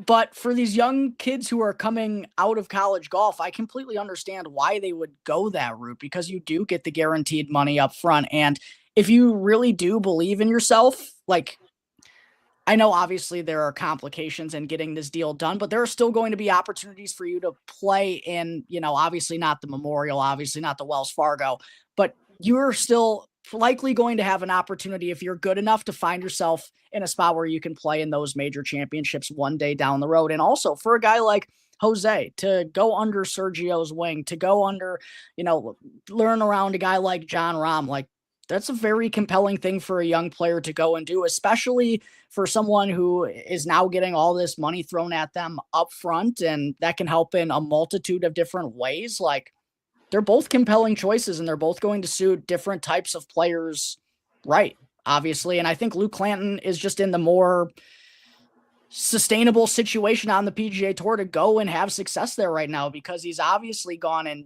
But for these young kids who are coming out of college golf, I completely understand why they would go that route, because you do get the guaranteed money up front. And if you really do believe in yourself, like, I know obviously there are complications in getting this deal done, but there are still going to be opportunities for you to play in, obviously not the Memorial, obviously not the Wells Fargo, but you're still likely going to have an opportunity if you're good enough to find yourself in a spot where you can play in those major championships one day down the road. And also for a guy like Jose to go under Sergio's wing, to go under, learn around a guy like John Rahm, like, that's a very compelling thing for a young player to go and do, especially for someone who is now getting all this money thrown at them up front, and that can help in a multitude of different ways. Like, they're both compelling choices, and they're both going to suit different types of players, right? Obviously. And I think Luke Clanton is just in the more sustainable situation on the PGA Tour to go and have success there right now, because he's obviously gone and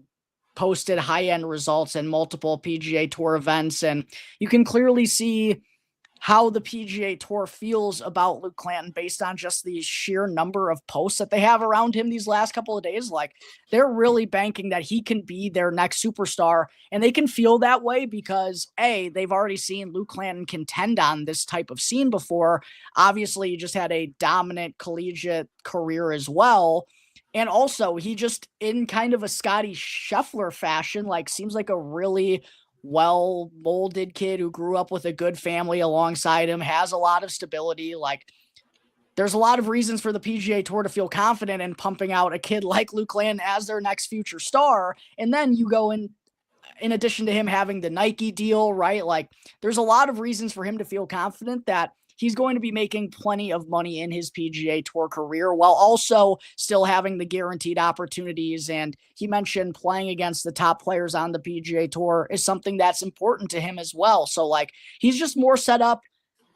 posted high-end results in multiple PGA Tour events. And you can clearly see how the PGA Tour feels about Luke Clanton based on just the sheer number of posts that they have around him these last couple of days. Like, they're really banking that he can be their next superstar, and they can feel that way because they've already seen Luke Clanton contend on this type of scene before. Obviously, he just had a dominant collegiate career as well. And also, he just, in kind of a Scottie Scheffler fashion, like, seems like a really well-molded kid who grew up with a good family alongside him, has a lot of stability. Like, there's a lot of reasons for the PGA Tour to feel confident in pumping out a kid like Luke Clanton as their next future star. And then you go in addition to him having the Nike deal, right? Like, there's a lot of reasons for him to feel confident that he's going to be making plenty of money in his PGA Tour career while also still having the guaranteed opportunities. And he mentioned playing against the top players on the PGA Tour is something that's important to him as well. So, like, he's just more set up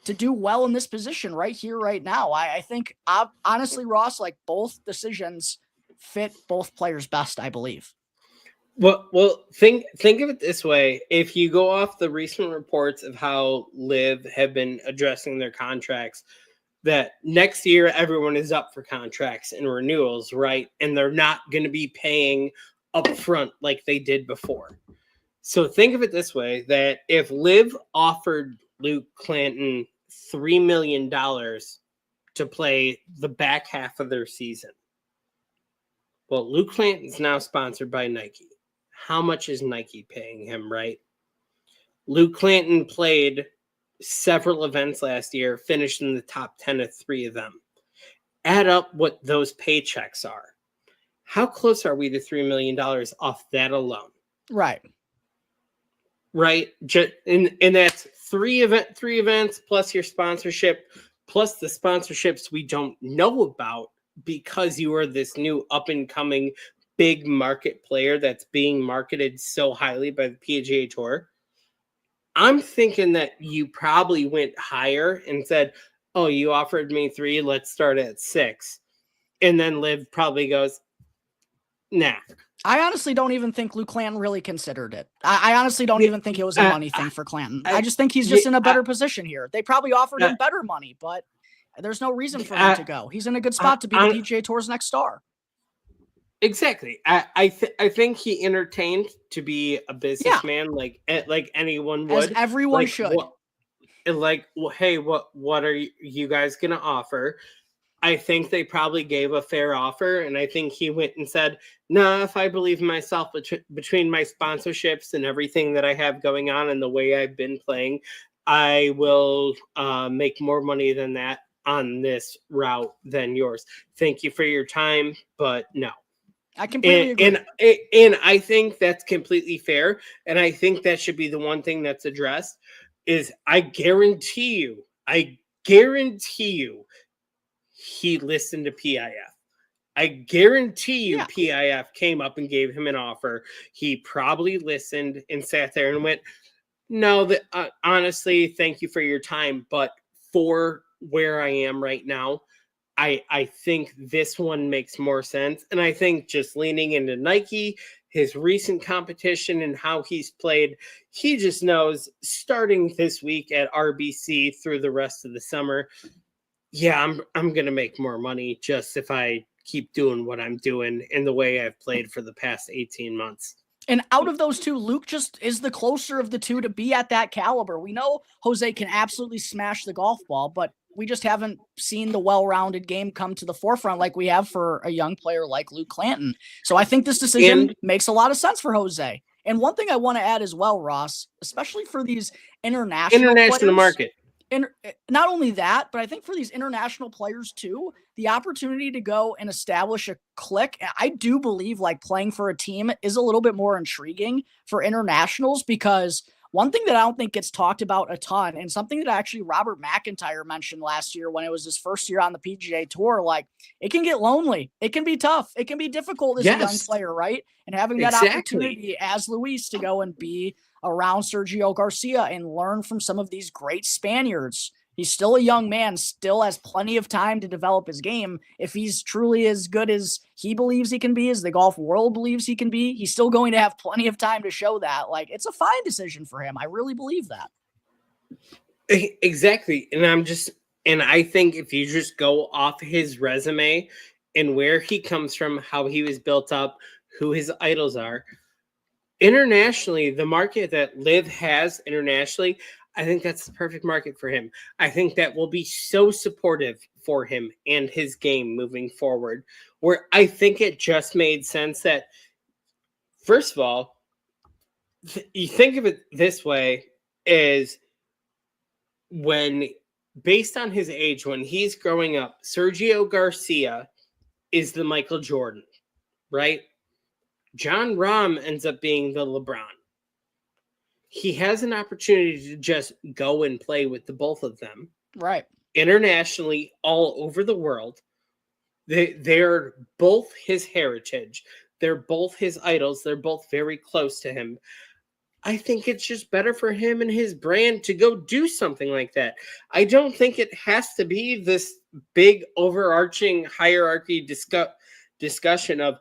to do well in this position right here, right now. I think, honestly, Ross, like, both decisions fit both players best, I believe. Well, think of it this way. If you go off the recent reports of how LIV have been addressing their contracts, that next year everyone is up for contracts and renewals, right? And they're not going to be paying upfront like they did before. So think of it this way, that if LIV offered Luke Clanton $3 million to play the back half of their season, well, Luke Clanton's now sponsored by Nike. How much is Nike paying him, right? Luke Clanton played several events last year, finished in the top 10 of 3 of them. Add up what those paychecks are. How close are we to $3 million off that alone? Right. Right? And that's three events plus your sponsorship, plus the sponsorships we don't know about because you are this new up-and-coming big market player that's being marketed so highly by the PGA Tour. I'm thinking that you probably went higher and said, oh, you offered me 3, let's start at 6. And then LIV probably goes, nah. I honestly don't even think Luke Clanton really considered it. I honestly don't even think it was a money thing for Clanton. I just think he's just in a better position here. They probably offered him better money, but there's no reason for him to go. He's in a good spot to be the PGA Tour's next star. Exactly. I think he entertained to be a businessman, like anyone would. As everyone should. Hey, what are you guys gonna offer? I think they probably gave a fair offer, and I think he went and said, "No, if I believe in myself between my sponsorships and everything that I have going on and the way I've been playing, I will make more money than that on this route than yours. Thank you for your time, but no." I completely agree. And I think that's completely fair. And I think that should be the one thing that's addressed is I guarantee you, he listened to PIF. I guarantee you PIF came up and gave him an offer. He probably listened and sat there and went, no, honestly, thank you for your time. But for where I am right now, I think this one makes more sense. And I think just leaning into Nike, his recent competition and how he's played, he just knows starting this week at RBC through the rest of the summer, yeah, I'm going to make more money just if I keep doing what I'm doing in the way I've played for the past 18 months. And out of those two, Luke just is the closer of the two to be at that caliber. We know Jose can absolutely smash the golf ball, but we just haven't seen the well-rounded game come to the forefront like we have for a young player like Luke Clanton. So I think this decision makes a lot of sense for Jose. And one thing I want to add as well, Ross, especially for these international players, market. And not only that, but I think for these international players too, the opportunity to go and establish a clique, I do believe like playing for a team is a little bit more intriguing for internationals, because one thing that I don't think gets talked about a ton, and something that actually Robert McIntyre mentioned last year when it was his first year on the PGA Tour, like it can get lonely. It can be tough. It can be difficult as a young player, right? And having that opportunity as Luis to go and be around Sergio Garcia and learn from some of these great Spaniards. He's still a young man, still has plenty of time to develop his game. If he's truly as good as he believes he can be, as the golf world believes he can be, he's still going to have plenty of time to show that. Like, it's a fine decision for him. I really believe that. Exactly. And I think if you just go off his resume and where he comes from, how he was built up, who his idols are, internationally, the market that LIV has internationally, I think that's the perfect market for him. I think that will be so supportive for him and his game moving forward, where I think it just made sense that, first of all, you think of it this way, is when, based on his age, when he's growing up, Sergio Garcia is the Michael Jordan, right? Jon Rahm ends up being the LeBron. He has an opportunity to just go and play with the both of them. Right. Internationally, all over the world. They're both his heritage. They're both his idols. They're both very close to him. I think it's just better for him and his brand to go do something like that. I don't think it has to be this big overarching hierarchy discussion of,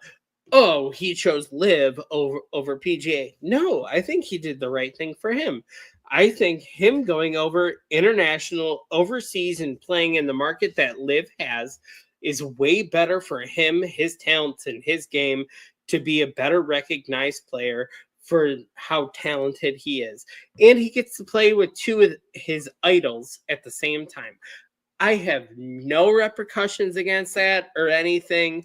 oh, he chose LIV over PGA. No, I think he did the right thing for him. I think him going over international, overseas, and playing in the market that LIV has is way better for him, his talents, and his game to be a better recognized player for how talented he is. And he gets to play with two of his idols at the same time. I have no repercussions against that or anything.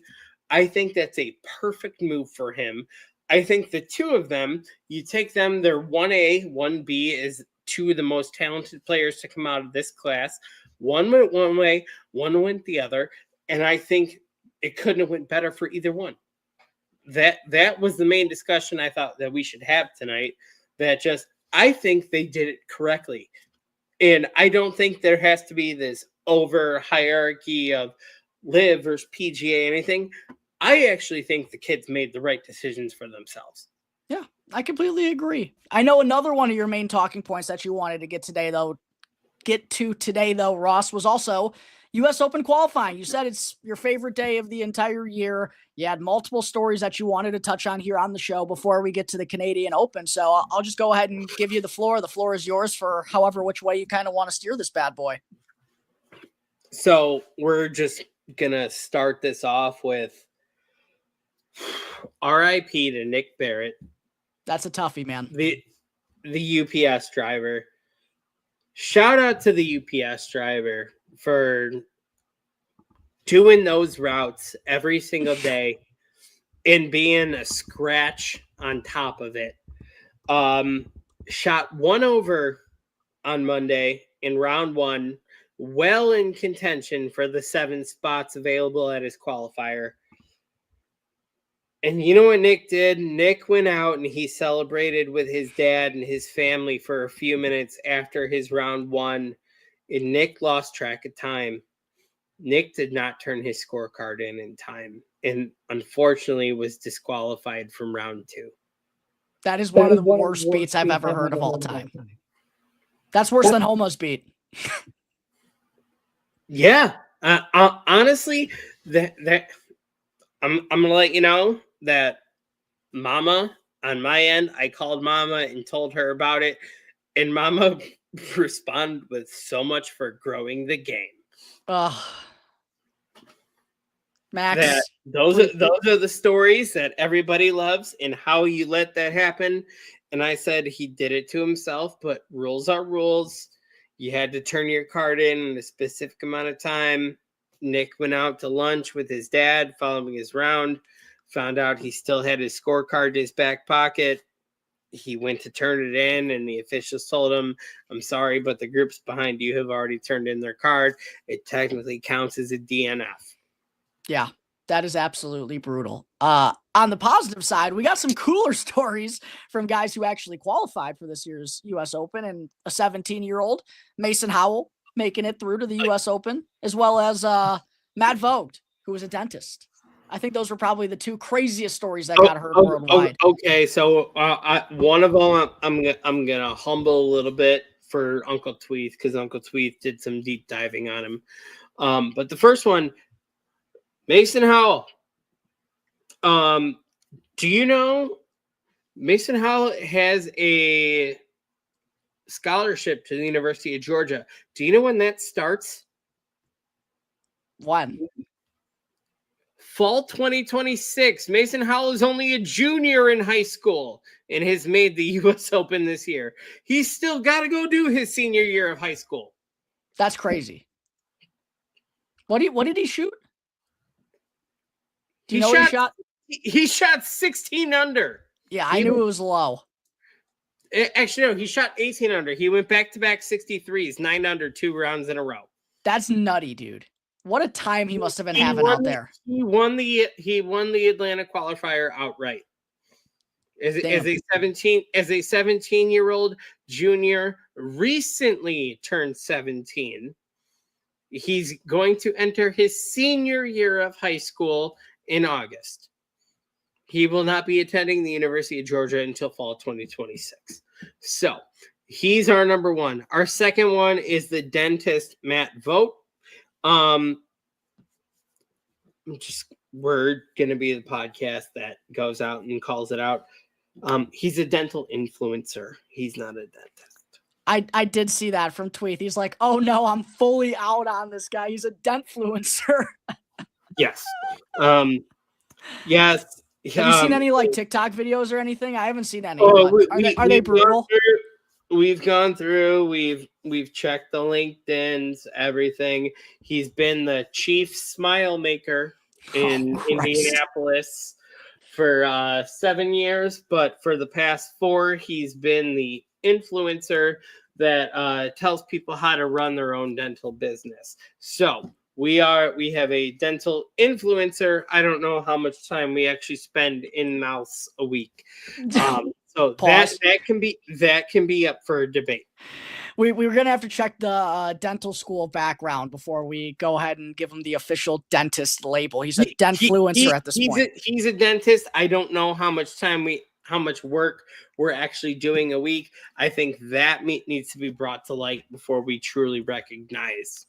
I think that's a perfect move for him. I think the two of them, you take them, they're 1A, 1B is two of the most talented players to come out of this class. One went one way, one went the other, and I think it couldn't have went better for either one. That was the main discussion I thought that we should have tonight. I think they did it correctly. And I don't think there has to be this over hierarchy of LIV versus PGA, anything. I actually think the kids made the right decisions for themselves. Yeah, I completely agree. I know another one of your main talking points that you wanted to get to today, Ross, was also U.S. Open qualifying. You said it's your favorite day of the entire year. You had multiple stories that you wanted to touch on here on the show before we get to the Canadian Open. So I'll just go ahead and give you the floor. The floor is yours for however which way you kind of want to steer this bad boy. So we're just going to start this off with RIP to Nick Barrett. That's a toughie, man. The UPS driver. Shout out to the UPS driver for doing those routes every single day and being a scratch on top of it. Shot one over on Monday in round one, well in contention for the 7 spots available at his qualifier. And you know what Nick did? Nick went out and he celebrated with his dad and his family for a few minutes after his round one, and Nick lost track of time. Nick did not turn his scorecard in time, and unfortunately was disqualified from round 2. That is one of the worst beats I've ever heard of all time. That's worse than Homo's beat. Yeah. Honestly, that I'm gonna let you know that Mama on my end, I called Mama and told her about it, and Mama responded with so much for growing the game. Ugh. Max, That those are the stories that everybody loves, and how you let that happen. And I said he did it to himself, but rules are rules. You had to turn your card in a specific amount of time. Nick went out to lunch with his dad following his round, found out he still had his scorecard in his back pocket. He went to turn it in, and the officials told him, I'm sorry, but the groups behind you have already turned in their card. It technically counts as a DNF. Yeah, that is absolutely brutal. On the positive side, we got some cooler stories from guys who actually qualified for this year's U.S. Open, and a 17-year-old, Mason Howell, making it through to the U.S. Open, as well as Matt Vogt, who was a dentist. I think those were probably the two craziest stories that got heard worldwide. Okay, so one of them I'm gonna humble a little bit for Uncle Tweeth, because Uncle Tweeth did some deep diving on him. But the first one, Mason Howell. Do you know Mason Howell has a scholarship to the University of Georgia? Do you know when that starts? When? Fall 2026. Mason Howell is only a junior in high school and has made the U.S. Open this year. He's still got to go do his senior year of high school. That's crazy. What did he shoot? Do you know what he shot? He shot 16 under. Yeah, I knew it was low. Actually, no, he shot 18 under. He went back-to-back 63s, 9 under, 2 rounds in a row. That's nutty, dude. What a time he must have been having out there. He won the Atlanta qualifier outright. As a 17-year-old junior, recently turned 17. He's going to enter his senior year of high school in August. He will not be attending the University of Georgia until fall 2026. So he's our number one. Our second one is the dentist, Matt Vogt. We're going to be the podcast that goes out and calls it out. He's a dental influencer. He's not a dentist. I did see that from Tweeth. He's like, oh no, I'm fully out on this guy. He's a dentfluencer. Yes. Yes. Have you seen any like TikTok videos or anything? I haven't seen any. Are they brutal? We've gone through. We've checked the LinkedIn's, everything. He's been the chief smile maker in Indianapolis for 7 years, but for the past 4, he's been the influencer that tells people how to run their own dental business. So we have a dental influencer. I don't know how much time we actually spend in-house a week. So that can be up for debate. We were gonna have to check the dental school background before we go ahead and give him the official dentist label. He's a dentfluencer at this point. He's a dentist. I don't know how much work we're actually doing a week. I think that needs to be brought to light before we truly recognize.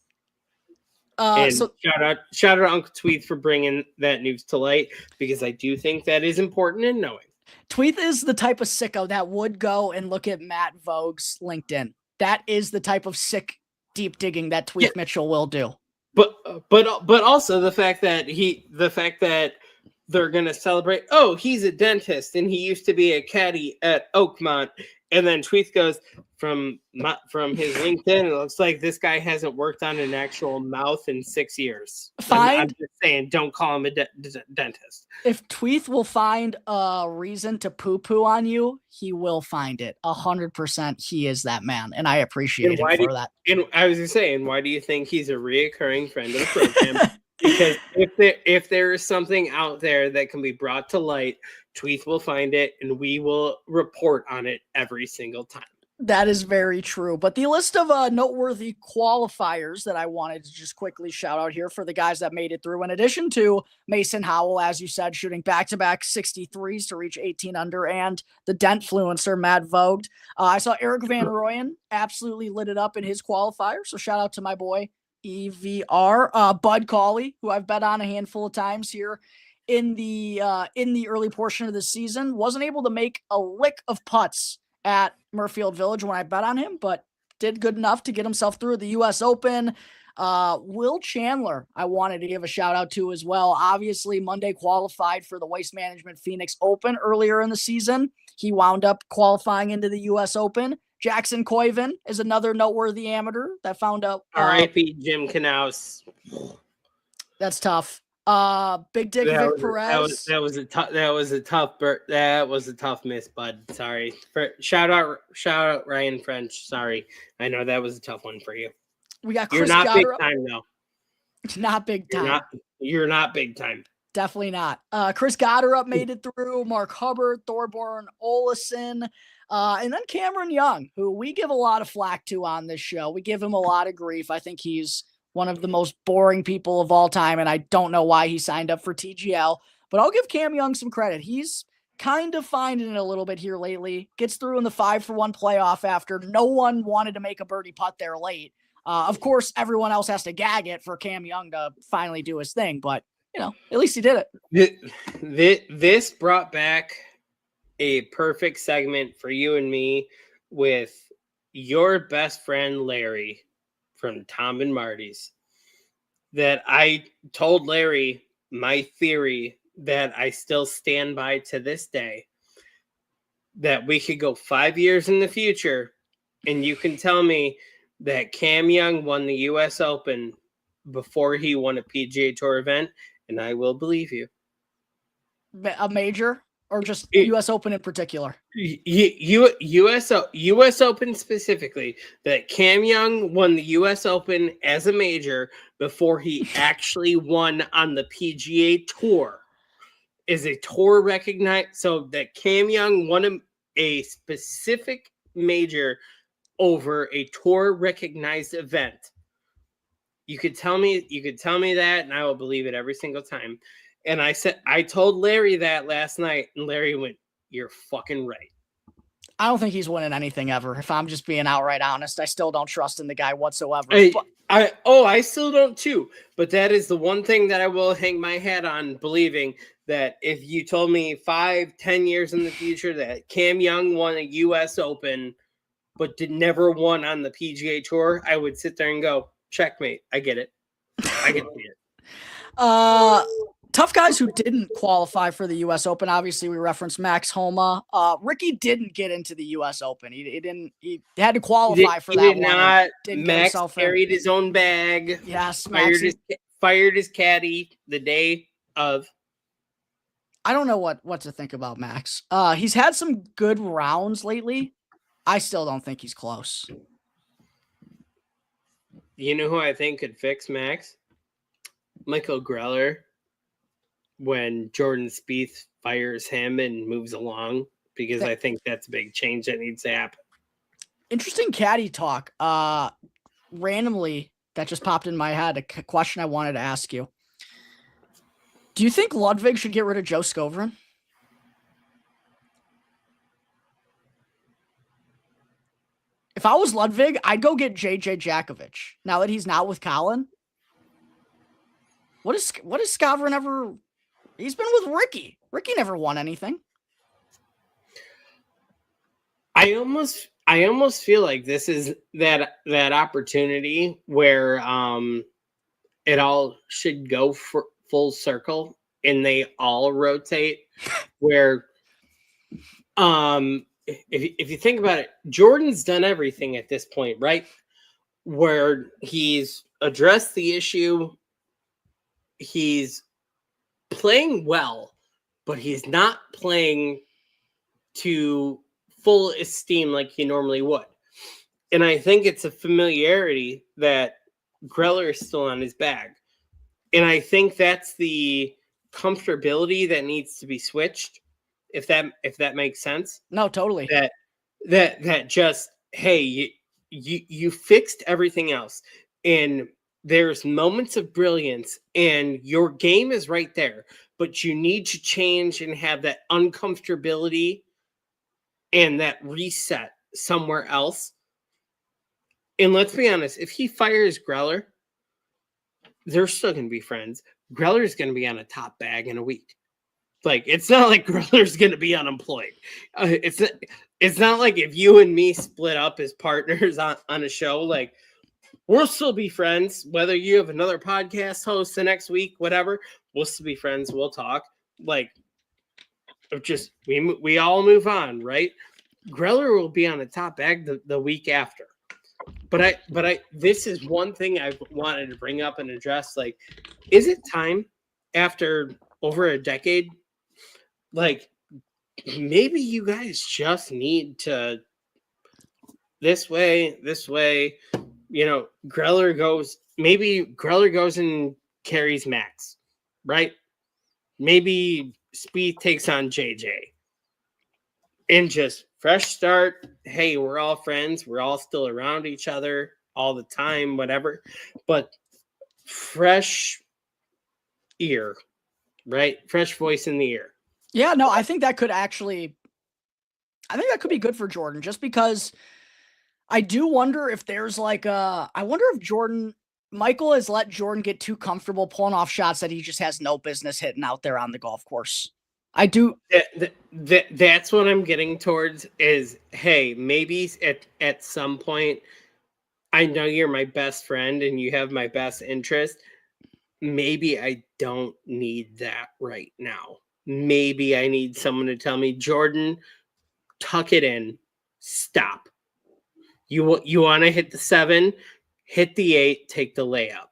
And shout out to Uncle Tweeth for bringing that news to light, because I do think that is important in knowing. Tweeth is the type of sicko that would go and look at Matt Vogt's LinkedIn. That is the type of sick deep digging that Tweeth Mitchell will do. But also the fact that they're gonna celebrate. Oh, he's a dentist and he used to be a caddy at Oakmont. And then Tweeth goes from his LinkedIn. It looks like this guy hasn't worked on an actual mouth in 6 years. I'm just saying, don't call him a dentist. If Tweeth will find a reason to poo-poo on you, he will find it. 100%. He is that man, and I appreciate him for that. And I was just saying, why do you think he's a reoccurring friend of the program? Because if there is something out there that can be brought to light, Tweeth will find it, and we will report on it every single time. That is very true. But the list of noteworthy qualifiers that I wanted to just quickly shout out here for the guys that made it through, in addition to Mason Howell, as you said, shooting back-to-back 63s to reach 18 under, and the dentfluencer, Matt Vogt. I saw Eric Van Rooyen absolutely lit it up in his qualifier, so shout out to my boy, EVR. Bud Cauley, who I've bet on a handful of times here in the early portion of the season, wasn't able to make a lick of putts at Murfield Village when I bet on him, but did good enough to get himself through the U.S. Open. Will Chandler, I wanted to give a shout out to as well. Obviously, Monday qualified for the Waste Management Phoenix Open earlier in the season. He wound up qualifying into the U.S. Open. Jackson Koiven is another noteworthy amateur that found out. R.I.P. Jim Knaus. That's tough. Big Dick Vic Perez. That was a tough miss, bud. Sorry. Shout out Ryan French. Sorry. I know that was a tough one for you. We got Chris You're not Goddard. Big time though. Not big time. You're not big time. Definitely not. Chris Goddard made it through. Mark Hubbard, Thorborn Olesen, and then Cameron Young, who we give a lot of flack to on this show. We give him a lot of grief. I think he's one of the most boring people of all time, and I don't know why he signed up for TGL. But I'll give Cam Young some credit. He's kind of finding it a little bit here lately. Gets through in the 5-for-1 playoff after no one wanted to make a birdie putt there late. Of course, everyone else has to gag it for Cam Young to finally do his thing, but, at least he did it. This brought back a perfect segment for you and me with your best friend, Larry, from Tom and Marty's, that I told Larry my theory that I still stand by to this day, that we could go 5 years in the future and you can tell me that Cam Young won the U.S. Open before he won a PGA Tour event, and I will believe you. A major or just U.S. Open in particular? U.S. Open specifically, that Cam Young won the U.S. Open as a major before he actually won on the PGA Tour. Is a tour recognized? So that Cam Young won a specific major over a tour recognized event. You could tell me that, and I will believe it every single time. And I told Larry that last night, and Larry went, "You're fucking right." I don't think he's winning anything ever. If I'm just being outright honest, I still don't trust in the guy whatsoever. I still don't too. But that is the one thing that I will hang my hat on, believing that if you told me 5-10 years in the future that Cam Young won a U.S. Open but never won on the PGA Tour, I would sit there and go, checkmate. I get it. I can see it. Tough guys who didn't qualify for the U.S. Open. Obviously, we referenced Max Homa. Ricky didn't get into the U.S. Open. He had to qualify for that. He did not. Max carried his own bag. Yes, fired his caddy the day of. I don't know what to think about Max. He's had some good rounds lately. I still don't think he's close. You know who I think could fix Max? Michael Greller. When Jordan Spieth fires him and moves along, because I think that's a big change that needs to happen. Interesting caddy talk. Randomly, that just popped in my head, a question I wanted to ask you. Do you think Ludwig should get rid of Joe Skovron? If I was Ludwig, I'd go get JJ Jakovic. Now that he's not with Colin. What is Skovron ever? He's been with Ricky. Ricky never won anything. I almost feel like this is that opportunity where it all should go for full circle and they all rotate. Where if you think about it, Jordan's done everything at this point, right? Where he's addressed the issue, he's playing well, but he's not playing to full esteem like he normally would. And I think it's a familiarity that Greller is still on his bag. And I think that's the comfortability that needs to be switched, if that makes sense. No, totally. That just, hey, you fixed everything else. And there's moments of brilliance and your game is right there, but you need to change and have that uncomfortability and that reset somewhere else. And let's be honest, if he fires Greller, they're still going to be friends. Greller's going to be on a top bag in a week. Like, it's not like Greller's going to be unemployed. It's not like if you and me split up as partners on a show, like, we'll still be friends. Whether you have another podcast host the next week, whatever, we'll still be friends. We'll talk. Like, just we all move on, right? Greller will be on the top bag the week after. But I this is one thing I've wanted to bring up and address. Like, is it time after over a decade? Like, maybe you guys just need to this way. You know, Greller goes and carries Max, right? Maybe Spieth takes on JJ. And just fresh start. Hey, we're all friends. We're all still around each other all the time, whatever. But fresh ear, right? Fresh voice in the ear. Yeah, no, I think that could be good for Jordan, just because I do wonder if there's like I wonder if Michael has let Jordan get too comfortable pulling off shots that he just has no business hitting out there on the golf course. I do. That's what I'm getting towards is, hey, maybe at some point, I know you're my best friend and you have my best interest. Maybe I don't need that right now. Maybe I need someone to tell me, Jordan, tuck it in, stop. You want to hit the 7, hit the 8, take the layup.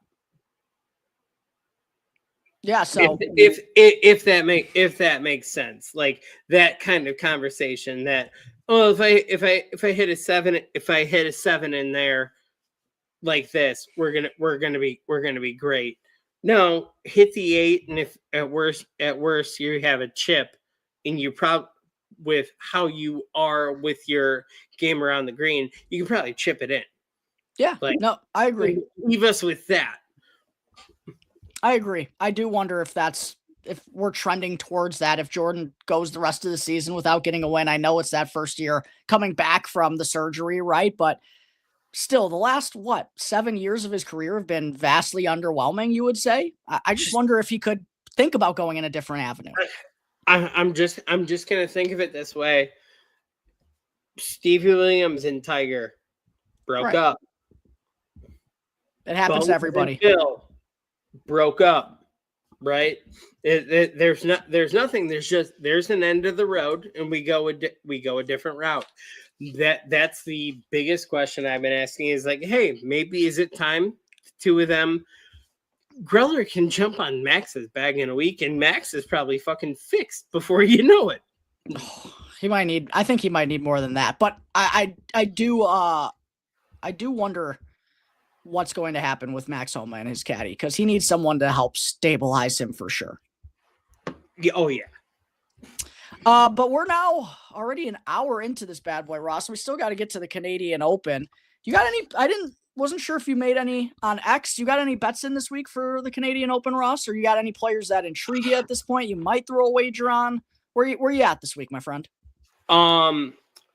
Yeah, so if that makes sense, like that kind of conversation that, oh, if I hit a 7, if I hit a 7 in there like this, we're gonna be great. No, hit the 8, and if at worst you have a chip, and you with how you are with your game around the green, you can probably chip it in. Yeah, like, no, I agree. Leave us with that. I agree. I do wonder if we're trending towards that, if Jordan goes the rest of the season without getting a win. I know it's that first year coming back from the surgery, right? But still, the last, 7 years of his career have been vastly underwhelming, you would say? I just wonder if he could think about going in a different avenue. I'm just going to think of it this way. Stevie Williams and Tiger broke up. It happens to everybody. Bill broke up, right? There's nothing. There's an end of the road, and we go a different route. That's the biggest question I've been asking is like, hey, maybe is it time the two of them? Greller can jump on Max's bag in a week, and Max is probably fucking fixed before you know it. I think he might need more than that, but I do wonder what's going to happen with Max Homa and his caddy, because he needs someone to help stabilize him for sure. Yeah, oh yeah. But we're now already an hour into this bad boy, Ross. We still got to get to the Canadian Open. You got any? Wasn't sure if you made any on X. You got any bets in this week for the Canadian Open, Ross? Or you got any players that intrigue you at this point? You might throw a wager on. Where you at this week, my friend?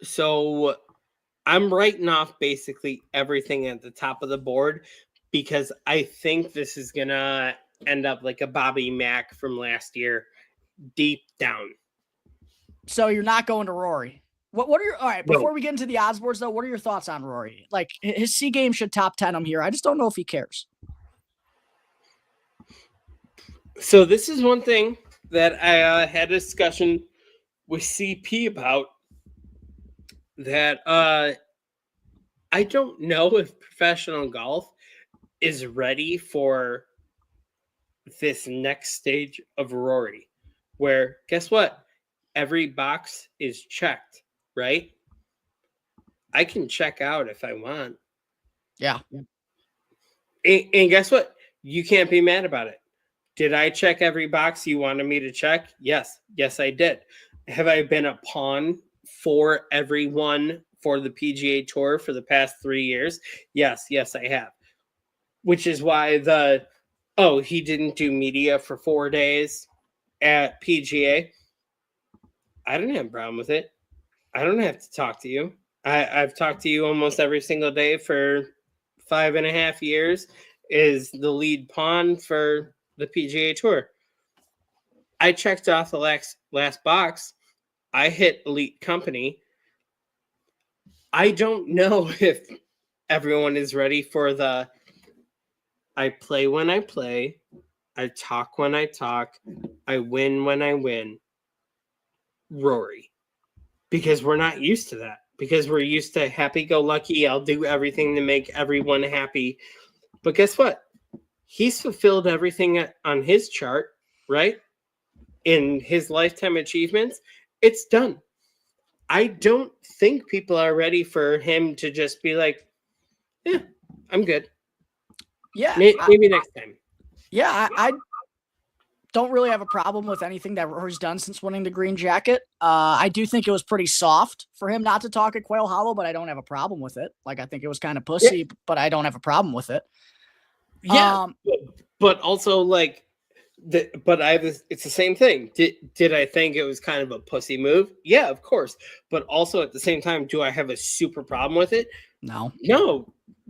So I'm writing off basically everything at the top of the board, because I think this is gonna end up like a Bobby Mack from last year, deep down. So you're not going to Rory. What are your, all right, before we get into the odds boards though, what are your thoughts on Rory? Like, his C game should top 10 him here. I just don't know if he cares. So this is one thing that I had a discussion with CP about, that I don't know if professional golf is ready for this next stage of Rory, where guess what? Every box is checked, right? I can check out if I want. Yeah. And guess what? You can't be mad about it. Did I check every box you wanted me to check? Yes. Yes, I did. Have I been a pawn for everyone for the PGA Tour for the past 3 years? Yes. Yes, I have. Which is why he didn't do media for 4 days at PGA. I don't have a problem with it. I don't have to talk to you. I've talked to you almost every single day for 5.5 years. is the lead pawn for the PGA Tour. I checked off the last box. I hit elite company. I don't know if everyone is ready for the I play when I play, I talk when I talk, I win when I win, Rory. Because we're not used to that. Because we're used to happy-go-lucky, I'll do everything to make everyone happy. But guess what? He's fulfilled everything on his chart, right? In his lifetime achievements, it's done. I don't think people are ready for him to just be like, yeah, I'm good. Yeah. Maybe next time. Yeah, I don't really have a problem with anything that Rory's done since winning the green jacket. I do think it was pretty soft for him not to talk at Quail Hollow, but I don't have a problem with it. Like, I think it was kind of pussy, but I don't have a problem with it. Yeah, but also like, but it's the same thing. Did I think it was kind of a pussy move? Yeah, of course. But also at the same time, do I have a super problem with it? No.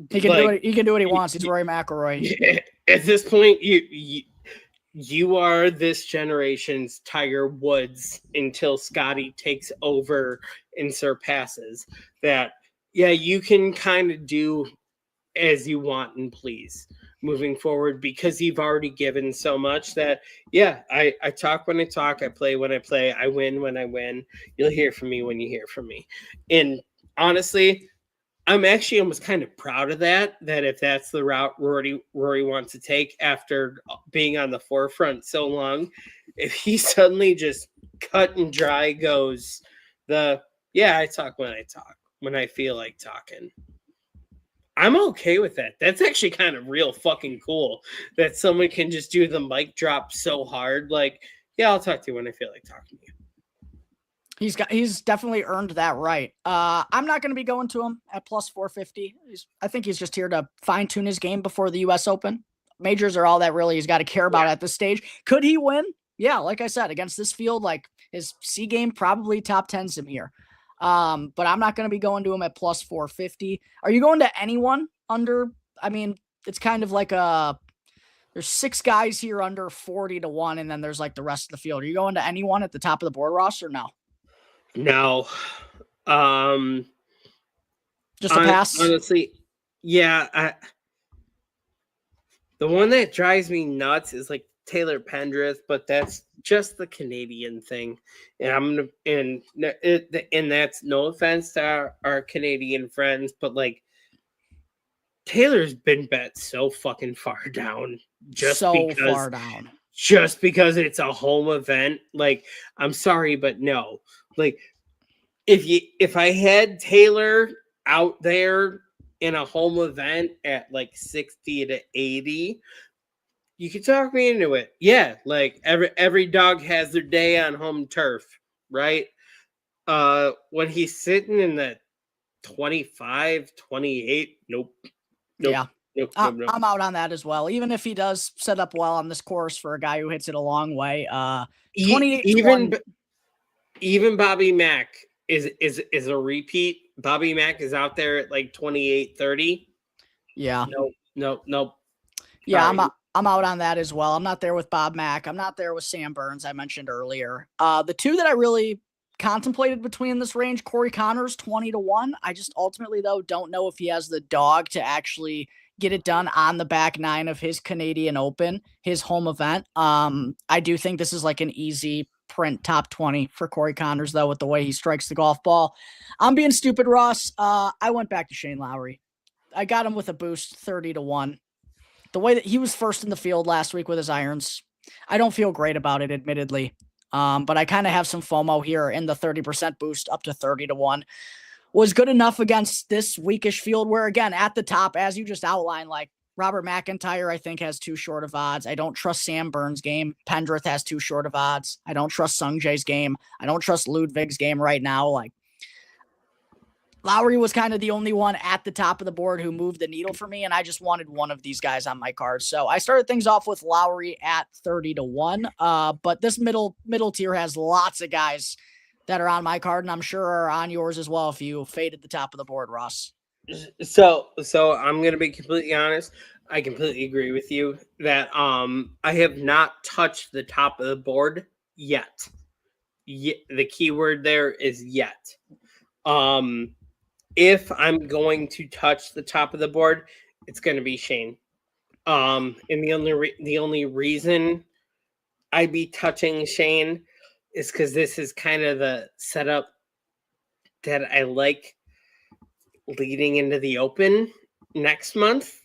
He can do what he wants. He's Rory McIlroy. At this point, you are this generation's Tiger Woods until Scottie takes over and surpasses that. Yeah, you can kind of do as you want and please moving forward, because you've already given so much that, yeah, I talk when I talk, I play when I play, I win when I win. You'll hear from me when you hear from me. And honestly, I'm actually almost kind of proud of that if that's the route Rory wants to take after being on the forefront so long, if he suddenly just cut and dry goes I talk when I feel like talking. I'm okay with that. That's actually kind of real fucking cool that someone can just do the mic drop so hard. Like, yeah, I'll talk to you when I feel like talking to you. He's definitely earned that right. I'm not going to be going to him at plus 450. I think he's just here to fine tune his game before the U.S. Open. Majors are all that really he's got to care about at this stage. Could he win? Yeah, like I said, against this field, like his C game probably top 10s him here. But I'm not going to be going to him at plus 450. Are you going to anyone under? I mean, it's kind of like there's 6 guys here under 40 to 1, and then there's like the rest of the field. Are you going to anyone at the top of the board, Ross, or no? No. Just a pass? Honestly, yeah. The one that drives me nuts is like Taylor Pendrith, but that's just the Canadian thing. And and that's no offense to our Canadian friends, but like Taylor's been bet so fucking far down just because it's a home event. Like, I'm sorry, but no. Like, if I had Taylor out there in a home event at like 60 to 80, you could talk me into it. Yeah, like every dog has their day on home turf, right? When he's sitting in the 25, 28, nope. Yeah. Nope. I'm out on that as well. Even if he does set up well on this course for a guy who hits it a long way. 28 even Bobby Mack is a repeat. Bobby Mack is out there at like 28, 30. Yeah. Nope. Yeah, I'm out on that as well. I'm not there with Bob Mack. I'm not there with Sam Burns, I mentioned earlier. The two that I really contemplated between this range, Corey Connors, 20 to 1. I just ultimately, though, don't know if he has the dog to actually get it done on the back 9 of his Canadian Open, his home event. I do think this is like an easy print top 20 for Corey Connors, though, with the way he strikes the golf ball. I'm being stupid, Ross. I went back to Shane Lowry. I got him with a boost, 30 to 1. The way that he was first in the field last week with his irons, I don't feel great about it, admittedly. But I kind of have some FOMO here, in the 30% boost up to 30 to 1 was good enough against this weakish field where, again, at the top, as you just outlined, like Robert McIntyre, I think, has too short of odds. I don't trust Sam Burns' game. Pendrith has too short of odds. I don't trust Sung Jae's game. I don't trust Ludwig's game right now. Like, Lowry was kind of the only one at the top of the board who moved the needle for me, and I just wanted one of these guys on my card. So I started things off with Lowry at 30 to 1. But this middle tier has lots of guys that are on my card, and I'm sure are on yours as well if you fade at the top of the board, Ross. So I'm going to be completely honest. I completely agree with you that I have not touched the top of the board yet. The key word there is yet. If I'm going to touch the top of the board, it's going to be Shane. And the only reason I'd be touching Shane is because this is kind of the setup that I like leading into the Open next month.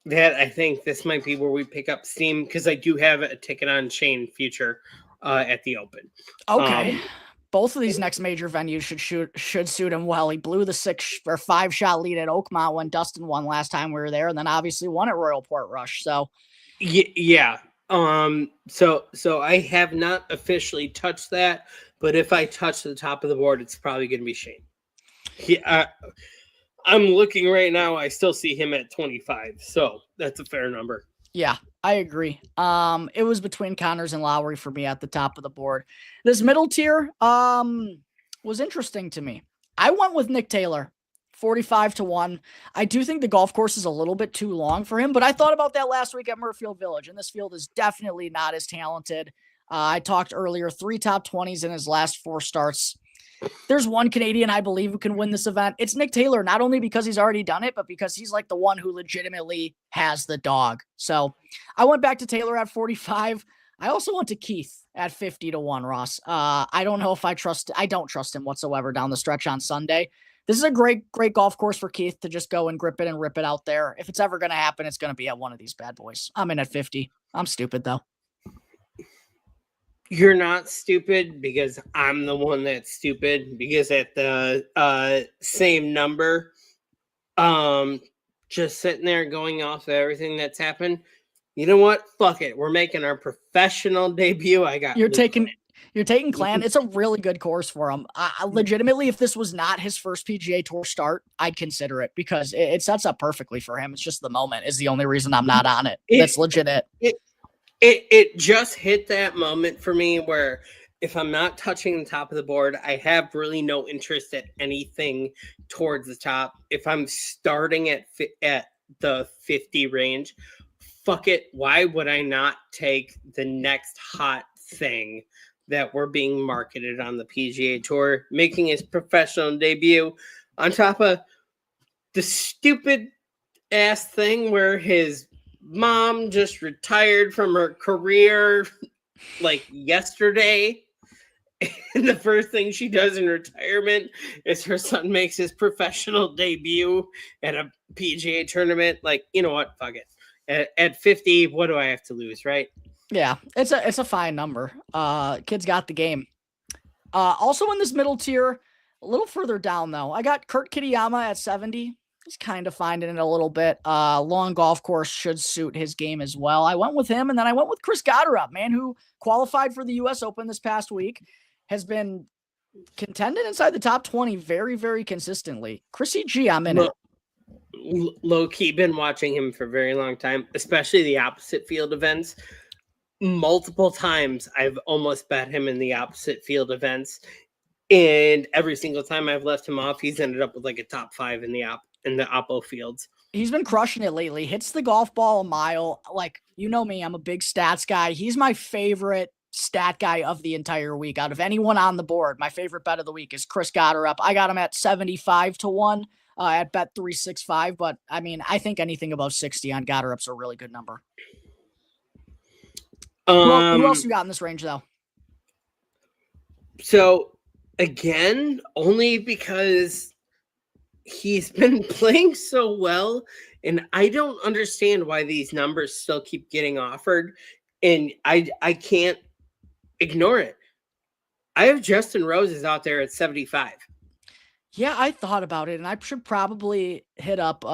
That I think this might be where we pick up steam, because I do have a ticket on Shane future at the Open. Okay. Both of these next major venues should suit him well. He blew the 6 or 5 shot lead at Oakmont when Dustin won last time we were there, and then obviously won at Royal Portrush. So yeah. So I have not officially touched that, but if I touch the top of the board, it's probably going to be Shane. I'm looking right now. I still see him at 25, so that's a fair number. Yeah, I agree. It was between Connors and Lowry for me at the top of the board. This middle tier was interesting to me. I went with Nick Taylor, 45-1. I do think the golf course is a little bit too long for him, but I thought about that last week at Murfield Village, and this field is definitely not as talented. I talked earlier, 3 top 20s in his last 4 starts. There's one Canadian I believe who can win this event. It's Nick Taylor, not only because he's already done it, but because he's like the one who legitimately has the dog. So I went back to Taylor at 45. I also went to Keith at 50-1, Ross. I don't know if I don't trust him whatsoever down the stretch on Sunday. This is a great golf course for Keith to just go and grip it and rip it out there. If it's ever going to happen, it's going to be at one of these bad boys. I'm in at 50. I'm stupid though. You're not stupid, because I'm the one that's stupid, because at the same number, just sitting there going off of everything that's happened, you know what? Fuck it. We're making our professional debut. You're taking Clan. It's a really good course for him. Legitimately, if this was not his first PGA Tour start, I'd consider it, because it sets up perfectly for him. It's just the moment is the only reason I'm not on it. That's legit. It just hit that moment for me where if I'm not touching the top of the board, I have really no interest at anything towards the top. If I'm starting at the 50 range, fuck it. Why would I not take the next hot thing that we're being marketed on the PGA Tour, making his professional debut on top of the stupid ass thing where his mom just retired from her career like yesterday, and the first thing she does in retirement is her son makes his professional debut at a PGA tournament. Like, you know what? Fuck it. At 50, what do I have to lose, right? Yeah, it's a fine number. Kid's got the game. Also in this middle tier, a little further down though, I got Kurt Kitayama at 70. He's kind of finding it a little bit. Long golf course should suit his game as well. I went with him, and then I went with Chris Gotterup, man, who qualified for the U.S. Open this past week, has been contended inside the top 20 very, very consistently. Chrissy G, I'm in it. Low-key been watching him for a very long time, especially the opposite field events. Multiple times I've almost bet him in the opposite field events, and every single time I've left him off, he's ended up with like a top 5 in the oppo fields. He's been crushing it lately. Hits the golf ball a mile. Like, you know me, I'm a big stats guy. He's my favorite stat guy of the entire week. Out of anyone on the board, my favorite bet of the week is Chris Gotterup. I got him at 75-1 at Bet365, but I mean, I think anything above 60 on Gotterup's a really good number. Who else you got in this range though? So again, only because he's been playing so well, and I don't understand why these numbers still keep getting offered, and I can't ignore it. I have Justin Rose out there at 75. Yeah, I thought about it, and I should probably hit up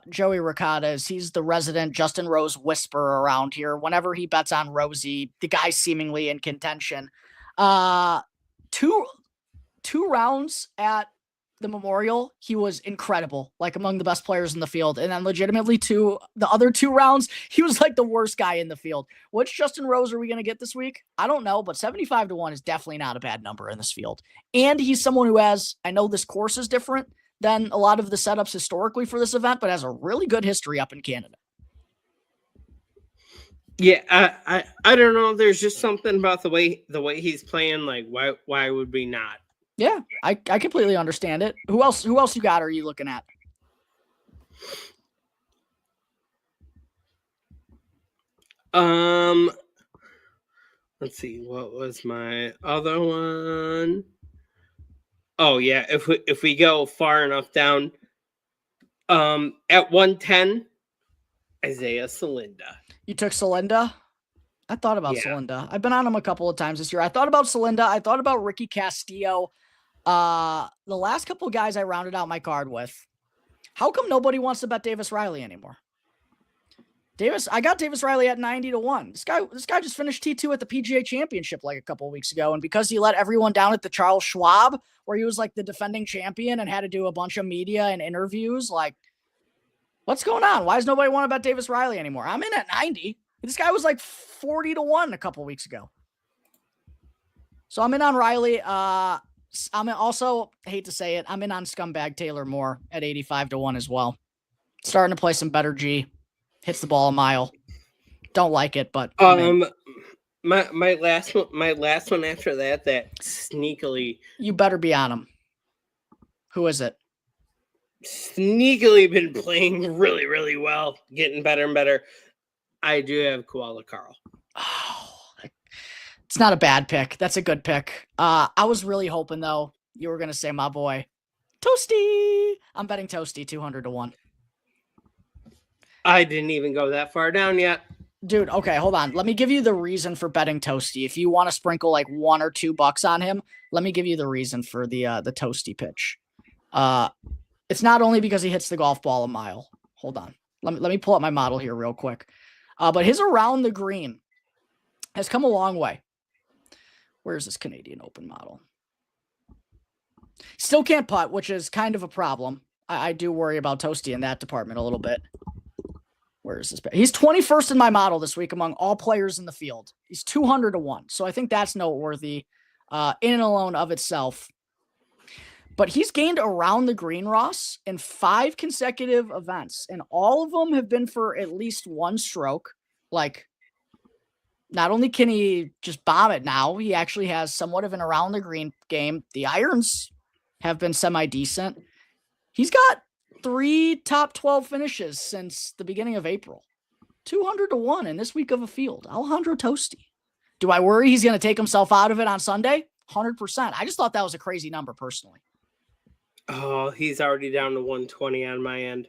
Joey Ricotta, as he's the resident Justin Rose whisperer around here. Whenever he bets on Rosie, the guy's seemingly in contention. Two rounds at the Memorial, he was incredible, like among the best players in the field. And then legitimately the other 2 rounds, he was like the worst guy in the field. Which Justin Rose are we going to get this week? I don't know, but 75-1 is definitely not a bad number in this field. And he's someone who has, I know this course is different than a lot of the setups historically for this event, but has a really good history up in Canada. Yeah, I don't know. There's just something about the way he's playing. Like, why would we not? Yeah, I completely understand it. Who else you got? Are you looking at? Let's see. What was my other one? Oh yeah, if we go far enough down, at 110, Isaiah Salinda. You took Salinda? I thought about Salinda. I've been on him a couple of times this year. I thought about Salinda. I thought about Ricky Castillo. The last couple of guys I rounded out my card with. How come nobody wants to bet Davis Riley anymore? I got Davis Riley at 90-1. This guy just finished T2 at the PGA Championship like a couple of weeks ago, and because he let everyone down at the Charles Schwab, where he was like the defending champion and had to do a bunch of media and interviews, like, what's going on? Why does nobody want to bet Davis Riley anymore? I'm in at 90. This guy was like 40-1 a couple of weeks ago. So I'm in on Riley. I'm also, hate to say it, I'm in on Scumbag Taylor Moore at 85-1 as well. Starting to play some better G. Hits the ball a mile. Don't like it, but my last one after that sneakily. You better be on him. Who is it? Sneakily been playing really, really well, getting better and better. I do have Koala Carl. Oh, it's not a bad pick. That's a good pick. I was really hoping though you were gonna say my boy Toasty. I'm betting Toasty 200-1. I didn't even go that far down yet. Dude, okay, hold on. Let me give you the reason for betting Toasty. If you want to sprinkle like $1 or $2 on him, let me give you the reason for the Toasty pitch. It's not only because he hits the golf ball a mile. Hold on. Let me pull up my model here real quick. But his around the green has come a long way. Where's this Canadian Open model? Still can't putt, which is kind of a problem. I do worry about Toasty in that department a little bit. Where is this? He's 21st in my model this week among all players in the field. He's 200-1. So I think that's noteworthy in and alone of itself. But he's gained around the green, Ross, in 5 consecutive events. And all of them have been for at least 1 stroke. Like, not only can he just bomb it now, he actually has somewhat of an around the green game. The irons have been semi-decent. He's got 3 top 12 finishes since the beginning of April. 200-1 in this week of a field. Alejandro Toasty. Do I worry he's going to take himself out of it on Sunday? 100%. I just thought that was a crazy number personally. Oh, he's already down to 120 on my end.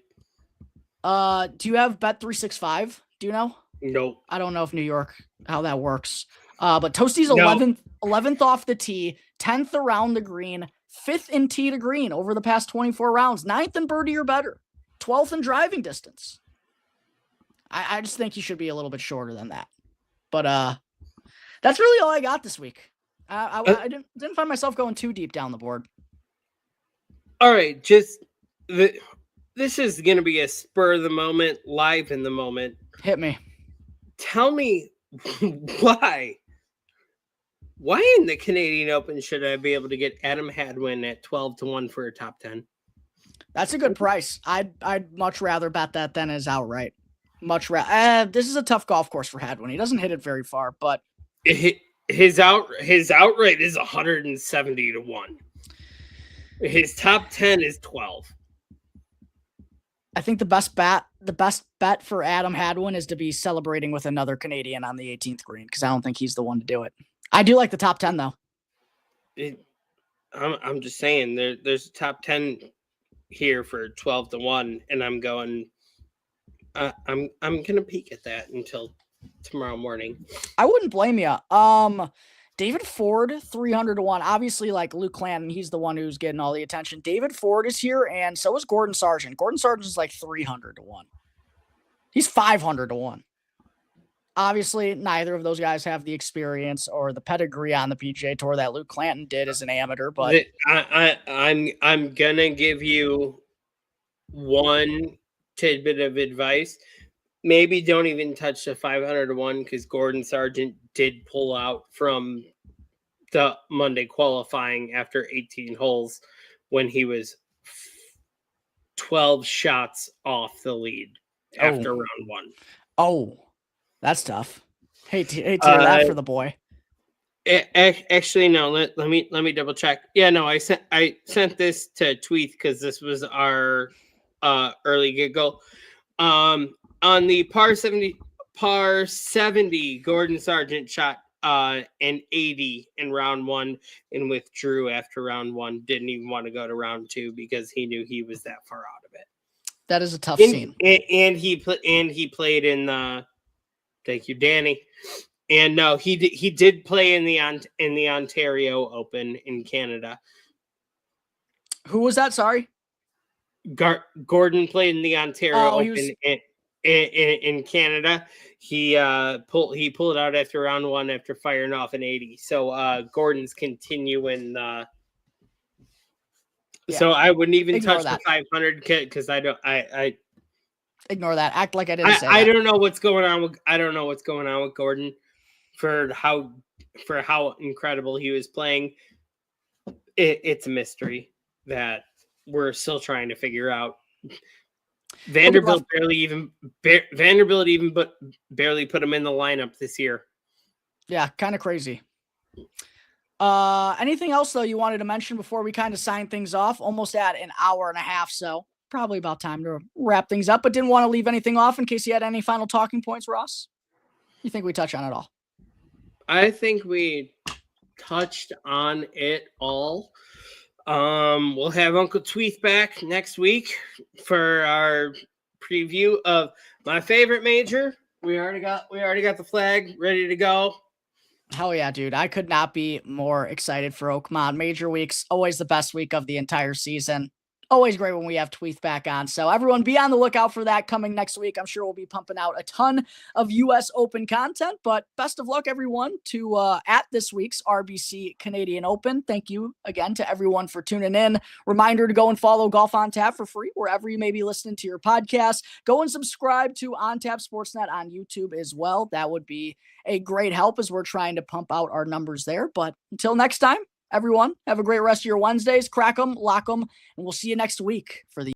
Do you have Bet365? Do you know? Nope. I don't know if New York, how that works. But Toasty's 11th off the tee, 10th around the green, 5th in tee to green over the past 24 rounds, 9th in birdie or better, 12th in driving distance. I just think he should be a little bit shorter than that. But that's really all I got this week. I didn't find myself going too deep down the board. All right, this is going to be a spur of the moment, live in the moment. Hit me. Tell me why in the Canadian Open should I be able to get Adam Hadwin at 12-1 for a top 10? That's a good price. I'd much rather bet that than his outright. Much rather. This is a tough golf course for Hadwin. He doesn't hit it very far, but his outright is 170-1. His top 10 is 12. I think the best bet for Adam Hadwin is to be celebrating with another Canadian on the 18th green, because I don't think he's the one to do it. I do like the top 10 though. I'm just saying there's a top 10 here for 12-1, and I'm going. I'm gonna peek at that until tomorrow morning. I wouldn't blame you. David Ford 300-1. Obviously, like Luke Clanton, he's the one who's getting all the attention. David Ford is here, and so is Gordon Sargent. Gordon Sargent is like 300-1. He's 500-1. Obviously, neither of those guys have the experience or the pedigree on the PGA Tour that Luke Clanton did as an amateur. But I'm gonna give you one tidbit of advice. Maybe don't even touch the 500-1 because Gordon Sargent did pull out from the Monday qualifying after 18 holes when he was 12 shots off the lead after round 1. Oh, That's tough. Hate to hear that for the boy. Actually, no. Let me double check. Yeah, no. I sent this to Tweet because this was our early giggle. On the par 70, Gordon Sargent shot an 80 in round 1 and withdrew after round 1. Didn't even want to go to round 2 because he knew he was that far out of it. That is a tough scene. And he played in the. Thank you, Danny. And no, he did play in the Ontario Open in Canada. Who was that? Sorry. Gordon played in the Ontario Open in Canada. He pulled out after round 1 after firing off an 80. So Gordon's continuing. So I wouldn't even touch the 500 because I ignore that. Act like I didn't say. I don't know what's going on with Gordon. For how incredible he was playing, it's a mystery that we're still trying to figure out. Vanderbilt barely put him in the lineup this year. Yeah, kind of crazy. Anything else though you wanted to mention before we kind of sign things off? Almost at an hour and a half, so probably about time to wrap things up. But didn't want to leave anything off in case you had any final talking points, Ross. You think we touch on it all? I think we touched on it all. We'll have Uncle Tweeth back next week for our preview of my favorite major. We already got the flag ready to go. Hell yeah, dude. I could not be more excited for Oakmont. Major week's always the best week of the entire season. Always great when we have Tweeth back on. So everyone be on the lookout for that coming next week. I'm sure we'll be pumping out a ton of US Open content, but best of luck everyone to at this week's RBC Canadian Open. Thank you again to everyone for tuning in. Reminder to go and follow Golf on Tap for free wherever you may be listening to your podcast. Go and subscribe to On Tap Sportsnet on YouTube as well. That would be a great help as we're trying to pump out our numbers there. But until next time, everyone, have a great rest of your Wednesdays. Crack them, lock them, and we'll see you next week for the